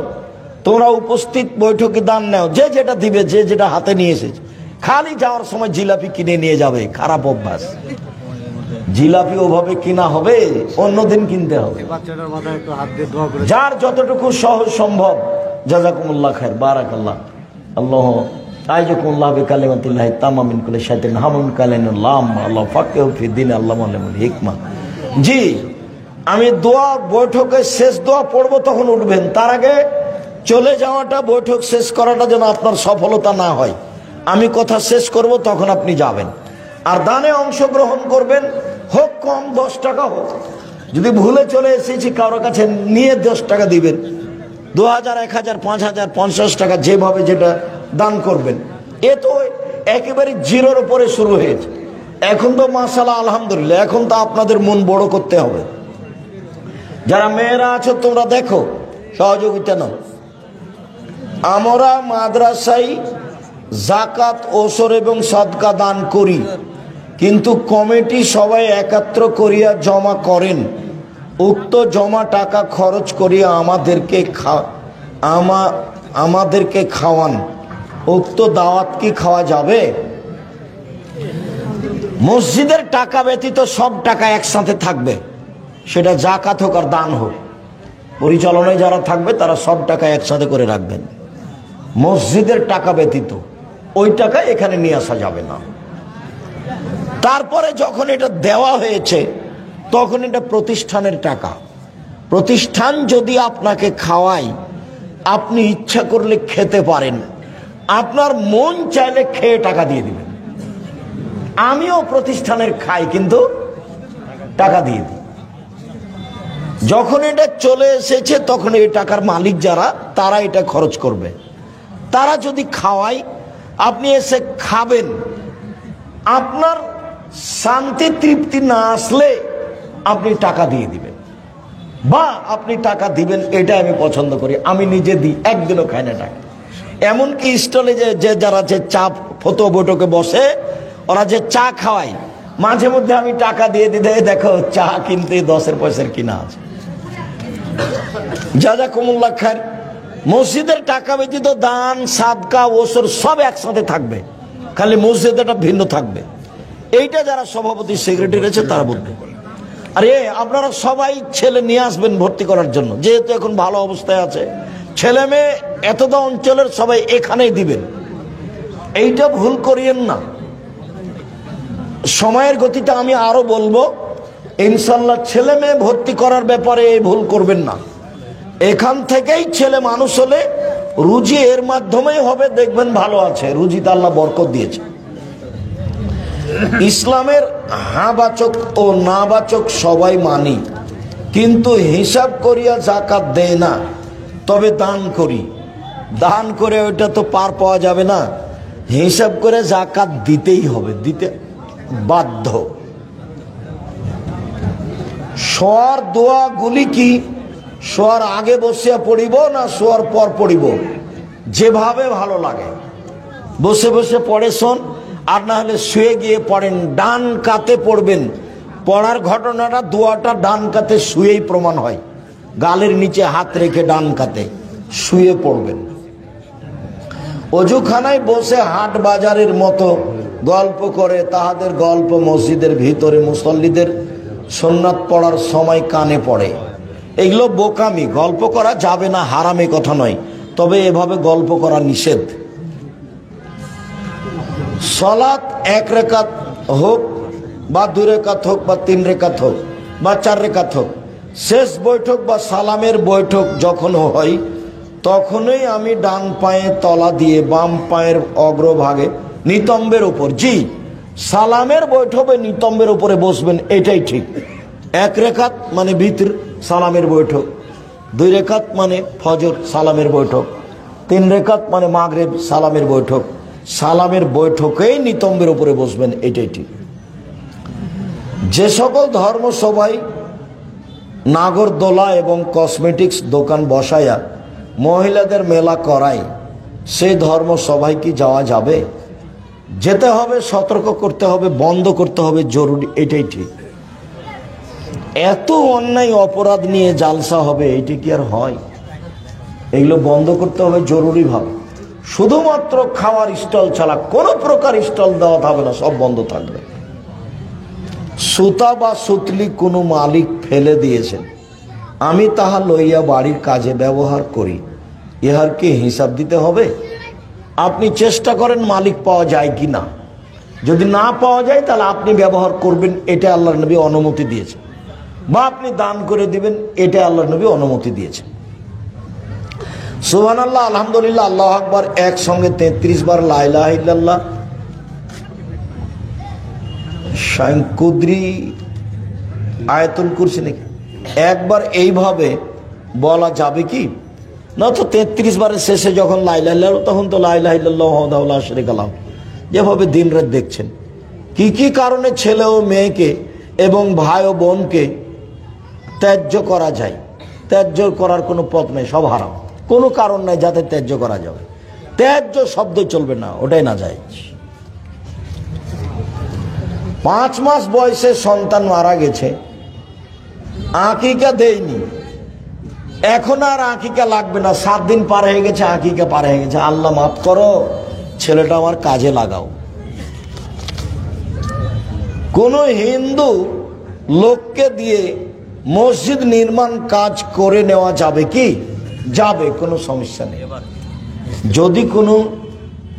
তোমরা উপস্থিত বৈঠকে দান নাও, যে যেটা দিবে, যে যেটা হাতে নিয়ে এসেছে। খালি যাওয়ার সময় জিলাপি কিনে নিয়ে যাবে, খারাপ অভ্যাস। জিলাপি ওভাবে কিনা হবে, অন্যদিন কিনতে হবে। যার যতটুকু সহজ সম্ভব, জাযাকুমুল্লাহ খায়র, বারাকাল্লাহ, আল্লাহ আইজাকুমুল্লাহ বিকালিমাতিল্লাহি তাম্মা মিন কুল্লি শাইতানিন হামুন কালাইনুল্লাহ, আল্লাহ ফাক্কিহু ফিদ্দীন, আল্লাহ আলামুল হিকমা। জি, আমি দোয়া বৈঠকে শেষ দোয়া পড়বো, তখন উঠবেন। তার আগে চলে যাওয়াটা, বৈঠক শেষ করাটা যেন আপনার সফলতা না হয়। আমি কথা শেষ করব, তখন আপনি যাবেন। আর দানে অংশগ্রহণ করবেন, হোক কম 10 টাকা হোক। যদি ভুলে চলে এসেছি কারোর কাছে, নিয়ে 10 টাকা দিবেন, 2000, 1000, 5000, 50 টাকা, যেভাবে যেটা দান করবেন। এ তো একেবারে জিরোর উপরে শুরু হয়েছে। এখন তো মাশাআল্লাহ আলহামদুলিল্লাহ, এখন তো আপনাদের মন বড় করতে হবে। যারা মেয়েরা আছো তোমরা দেখো, সহযোগিতা নাও। আমরা মাদ্রাসায় যাকাত, ওসর এবং সদকা দান করি, কিন্তু কমিটি সবাই একাত্র করিয়া জমা করেন। উক্ত জমা টাকা খরচ করিয়া আমাদেরকে খাওয়ান। উক্ত দাওয়াত কি খাওয়া যাবে? মসজিদের টাকা ব্যতীত সব টাকা একসাথে থাকবে, সেটা যাকাত হোক আর দান হোক। পরিচালনায় যারা থাকবে তারা সব টাকা একসাথে করে রাখবেন। মসজিদের টাকা ব্যতীত ওই টাকা এখানে নিয়ে আসা যাবে না। তারপরে যখন এটা দেওয়া হয়েছে, তখন এটা প্রতিষ্ঠানের টাকা। প্রতিষ্ঠান যদি আপনাকে খাওয়ায়, আপনি ইচ্ছা করলে খেতে পারেন, আপনার মন চাইলে খেয়ে টাকা দিয়ে দিবেন। আমিও প্রতিষ্ঠানের খাই, কিন্তু টাকা দিয়ে দিই। যখন এটা চলে এসেছে, তখন এই টাকার মালিক যারা, তারা এটা খরচ করবে। তারা যদি খাওয়ায়, আপনি এসে খাবেন, আপনার শান্তি তৃপ্তি না আসলে আপনি টাকা দিয়ে দিবেন, বা আপনি টাকা দিবেন, এটা আমি পছন্দ করি। আমি নিজে দিই, একদিনও খাই না টাকা। এমনকি স্টলে যে যারা যে চা ফতোয়া বৈঠকে বসে, ওরা যে চা খাওয়ায়, মাঝে মধ্যে আমি টাকা দিয়ে দিতে, দেখো চা কিনতে 10 পয়সার কিনা আছে। জাযাকুমুল্লাহ খায়র। মসজিদের টাকা ব্যতীত দান, সাদকা, ওসর সব একসাথে থাকবে, খালি মসজিদটা ভিন্ন থাকবে। এইটা যারা সভাপতি সেক্রেটারি আছে তারা বলবে। আরে আপনারা সবাই ছেলে নিয়ে আসবেন ভর্তি করার জন্য, যেহেতু এখন ভালো অবস্থায় আছে। ছেলে মেয়ে এতটা অঞ্চলের সবাই এখানেই দিবেন, এইটা ভুল করিয়েন না। সময়ের গতিতে আমি আরো বলবো, ইনশাল্লাহ ছেলে মেয়ে ভর্তি করার ব্যাপারে এই ভুল করবেন না। এখান থেকেই ছেলে মানুষ হলে রুজি এর মাধ্যমেই হবে, দেখবেন ভালো আছে, রুজিতে আল্লাহ বরকত দিয়েছে। ইসলামের হাবাচক ও নাবাচক সবাই মানি, কিন্তু হিসাব করিয়া যাকাত দেয় না, তবে দান করি। দান করে ওইটা তো পার পাওয়া যাবে না, হিসাব করে যাকাত দিতেই হবে, দিতে বাধ্য। শোয়ার দোয়াগুলি কি শোয়ার আগে বসিয়া পড়িব না শোয়ার পর পড়িব? যেভাবে ভালো লাগে বসে বসে পড়ে শোন, আর না হলে শুয়ে গিয়ে পড়েন। ডান কাতে পড়বেন। পড়ার ঘটনাটা, দোয়াটা ডান কাতে শুয়েই প্রমাণ হয়। গালের নিচে হাত রেখে ডান কাতে শুয়ে পড়বেন। অজুখানায় বসে হাট বাজারের মতো গল্প করে, তাহাদের গল্প মসজিদের ভিতরে মুসল্লিদের সুন্নাত পড়ার সময় কানে পড়ে। এগুলো বোকামি, গল্প করা যাবে না, হারামে কথা নয়, তবে এভাবে গল্প করা নিষেধ। সালাত 1 রেকাত হোক বা 2 রেকাত হোক বা 3 রেকাত হোক বা 4 রেকাত হোক, শেষ বৈঠক বা সালামের বৈঠক যখন হয়, তখনই আমি ডান পায়ে তলা দিয়ে বাম পায়ের অগ্রভাগে নিতম্বের উপর, জি সালামের বৈঠকে নিতম্বের উপরে বসবেন, এটাই ঠিক। 1 রেকাত মানে ভিতর সালামের বৈঠক, 2 রেকাত মানে ফজর সালামের বৈঠক, 3 রেকাত মানে মাগরিব সালামের বৈঠক। সালামের বৈঠকেই নিতম্বের উপরে বসবেন, এটাই ঠিক। যে সকল ধর্ম সবাই নাগরদোলা এবং কসমেটিক্স দোকান বসায়া মহিলাদের মেলা করায় সেই ধর্ম সভায় কি যাওয়া যাবে? যেতে হবে, সতর্ক করতে হবে, বন্ধ করতে হবে, জরুরি, এটাই ঠিক। এত অন্যায় অপরাধ নিয়ে জালসা হবে, এটি কি আর হয়? এগুলো বন্ধ করতে হবে জরুরিভাবে। শুধুমাত্র খাওয়ার স্টল ছাড়া কোনো প্রকার স্টল দেওয়া হবে না, সব বন্ধ থাকবে। সুতা বা সুতলি কোনো মালিক ফেলে দিয়েছেন, আমি তাহা লইয়া বাড়ির কাজে ব্যবহার করি, ইহার কি হিসাব দিতে হবে? আপনি চেষ্টা করেন মালিক পাওয়া যায় কি না। যদি না পাওয়া যায় তাহলে আপনি ব্যবহার করবেন, এটা আল্লাহর নবী অনুমতি দিয়েছেন। বা আপনি দান করে দিবেন, এটা আল্লাহর নবী অনুমতি দিয়েছেন। সুবহানাল্লাহ, আলহামদুলিল্লাহ, আল্লাহু আকবার একসঙ্গে 33 বার লা ইলাহা ইল্লাল্লাহ। শাইকুদ্রি আয়াতুল কুরসি নাকি একবার এইভাবে বলা যাবে কি না? তো 33 বারের শেষে যখন লা ইলাহা ইল্লাল্লাহ, তখন তো লা ইলাহা ইল্লাল্লাহু ওয়াহদাহু লা শারীকা লাহু। যেভাবে দিনরাত দেখছেন কি কি কারণে ছেলে ও মেয়েকে এবং ভাই ও বোনকে ত্যায্য করা যায়, ত্যায্য করার কোনো পথ নেই, সব হারাম। কোনো কারণ নাই যাতে ত্যায্য করা যাবে। ত্যায্য শব্দ চলবে না, ওটাই না যায়। 5 মাস বয়সে সন্তান মারা গেছে, আকিকা দেয়নি, এখন আর আকিকা লাগবে না, 7 দিন পার হয়ে গেছে, আকিকা পার হয়ে গেছে, আল্লাহ মাফ করো, ছেলেটা আমার কাজে লাগাও। কোন হিন্দু লোককে দিয়ে মসজিদ নির্মাণ কাজ করে নেওয়া যাবে কি? যাবে, কোনো সমস্যা নেই। যদি কোনো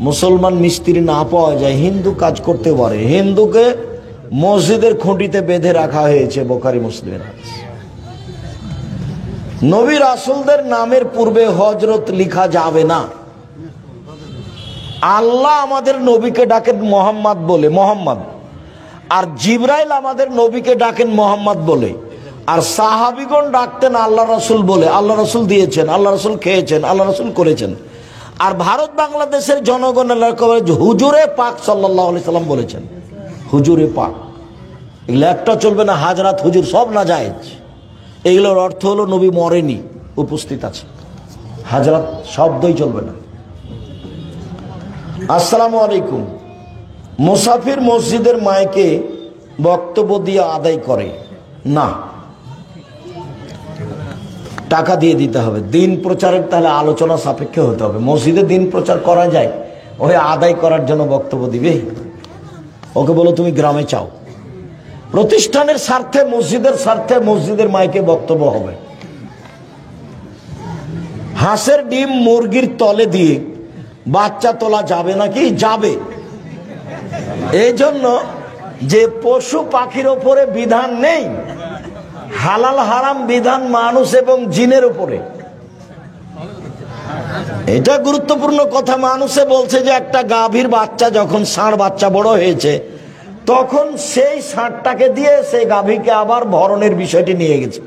মুসলমান মিস্ত্রি না পাওয়া যায়, হিন্দু কাজ করতে পারে। হিন্দুকে মসজিদের খুঁটিতে বেঁধে রাখা হয়েছে, বুখারী মুসলিমের হাদিস। নবী রাসূলদের নামের পূর্বে হযরত লেখা যাবে না। আল্লাহ আমাদের নবীকে ডাকেন মোহাম্মদ বলে, মোহাম্মদ, আর জিবরাইল আমাদের নবীকে ডাকেন মোহাম্মদ বলে, আর সাহাবীগণ ডাকতেন আল্লাহ রাসূল বলে। আল্লাহ রাসূল দিয়েছেন, আল্লাহ রাসূল খেয়েছেন, আল্লাহ রাসূল করেছেন। আর ভারত বাংলাদেশের জনগণের হুজুরে পাক সাল্লাল্লাহু আলাইহি সাল্লাম বলেছেন, হুজুরে পাক। এগুলো একটা চলবে না, হাজরাত হুজুর সব না জায়েজ। এগুলোর অর্থ হলো নবী মরেনি, উপস্থিত আছে। হাজরাত শব্দই চলবে না। আসসালামু আলাইকুম। মুসাফির মসজিদের মাইকে বক্তব্য দিয়ে আদায় করে না, টাকা দিয়ে দিতে হবে। দিন প্রচারের তাহলে আলোচনা সাপেক্ষে হতে হবে। মসজিদে দিন প্রচার করা যায়, ওই আদায় করার জন্য বক্তব্য দিবে, ওকে বলো তুমি গ্রামে চাও। প্রতিষ্ঠানের স্বার্থে, মসজিদের স্বার্থে মসজিদের মাইকে বক্তব্য হবে। হাঁসের ডিম মুরগির তলে দিয়ে বাচ্চা তোলা যাবে নাকি? যাবে। এই জন্য যে পশু পাখির ওপরে বিধান নেই, হালাল হারাম বিধান মানুষ এবং জিনের উপরে। এটা গুরুত্বপূর্ণ কথা। মানুষে বলছে যে একটা গাভীর বাচ্চা যখন ষাঁড় বাচ্চা বড় হয়েছে, তখন সেই ষাঁড়টাকে দিয়ে সেই গাভীকে আবার ভরণের বিষয়টি নিয়ে গেছে,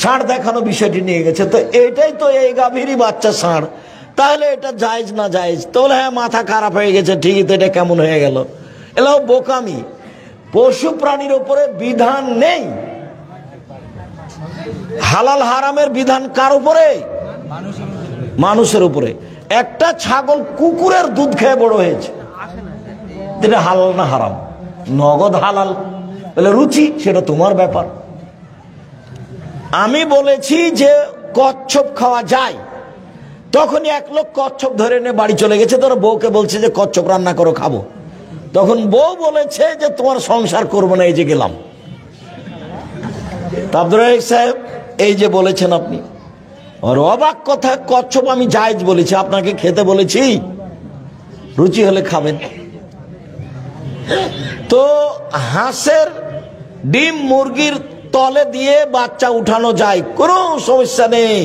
ষাঁড় দেখানো বিষয়টি নিয়ে গেছে। তো এটাই তো এই গাভীরই বাচ্চা ষাঁড়, তাহলে এটা জায়েজ না জায়েজ? তো হ্যাঁ, মাথা খারাপ হয়ে গেছে, ঠিকই তো, এটা কেমন হয়ে গেল? এলাও বোকামি। পশু প্রাণীর উপরে বিধান নেই। হালাল হারামের বিধান কার উপরে? মানুষের উপরে। একটা ছাগল কুকুরের দুধ খেয়ে বড় হয়েছে, এটা হালাল না হারাম? নগদ হালাল, বলে রুচি, সেটা তোমার ব্যাপার। আমি বলেছি যে কচ্ছপ খাওয়া যায়, তখনই এক লোক কচ্ছপ ধরে নিয়ে বাড়ি চলে গেছে। তোর বউকে বলছে যে কচ্ছপ রান্না করো, খাবো। তখন বউ বলেছে যে তোমার সংসার করবো না, এই যে গেলাম। আব্দুর রাজ্জাক সাহেব, এই যে বলেছেন আপনি, আর অবাক কথা, কচ্ছপ আমি জায়েজ বলেছি, আপনাকে খেতে বলেছি, রুচি হলে খাবেন। তো হাঁসের ডিম মুরগির তলে দিয়ে বাচ্চা উঠানো যায়, কোনো সমস্যা নেই।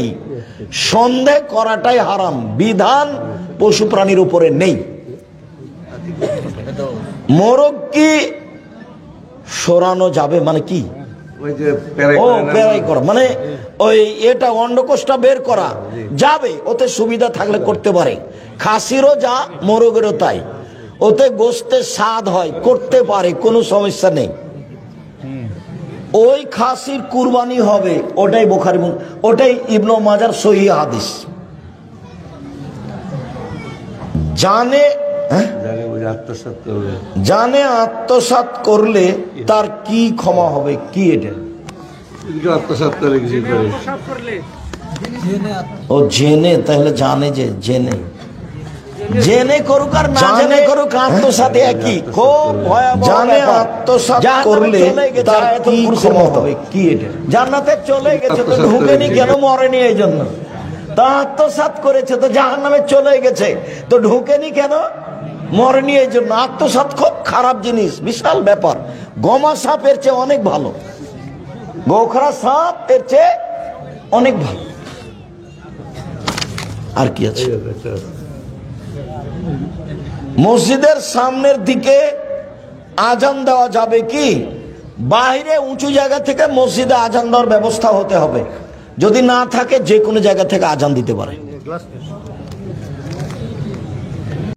সন্দেহ করাটাই হারাম, বিধান পশু প্রাণীর উপরে নেই। মোরগ কি সরানো যাবে? মানে কি? ও পেরাই করা, মানে ওই এটা অন্ডকোষটা বের করা যাবে, ওতে সুবিধা থাকলে করতে পারে। খাসিরও যা, মোরগেরও তাই, ওতে গোস্তের স্বাদ হয়, করতে পারে, কোনো সমস্যা নেই। ওই খাসির কুরবানি হবে, ওটাই বুখারী, ওটাই ইবনে মাজার সহিহ হাদিস। জানে জানে আত্মসাৎ করলে তার কি ক্ষমা হবে? কি এটা? ও জেনে, তাহলে জানে যে জেনে, জেনে করুক আর না জেনে করুক আত্মসাৎ একই, খুব ভয়াবহ। জানে আত্মসাৎ করলে তার কি ক্ষমা হবে? কি এটা? জান্নাতে চলে গেছে তো ঢুকেনি কেন? মরেনি এই জন্য। তা আত্মসাৎ করেছে তো জাহান্নামে চলে গেছে, তো ঢুকেনি কেন? মরেনি এই জন্য। আত্মসাৎ খুব খারাপ জিনিস, বিশাল ব্যাপার। গমা সাপের চেয়ে অনেক ভালো, গোখরা সাপ এর চেয়ে অনেক ভালো। আর কি আছে? মসজিদের সামনের দিকে আজান দেওয়া যাবে কি? বাইরে উঁচু জায়গা থেকে মসজিদে আজান দেওয়ার ব্যবস্থা হতে হবে। যদি না থাকে যে কোনো জায়গা থেকে আজান দিতে পারে।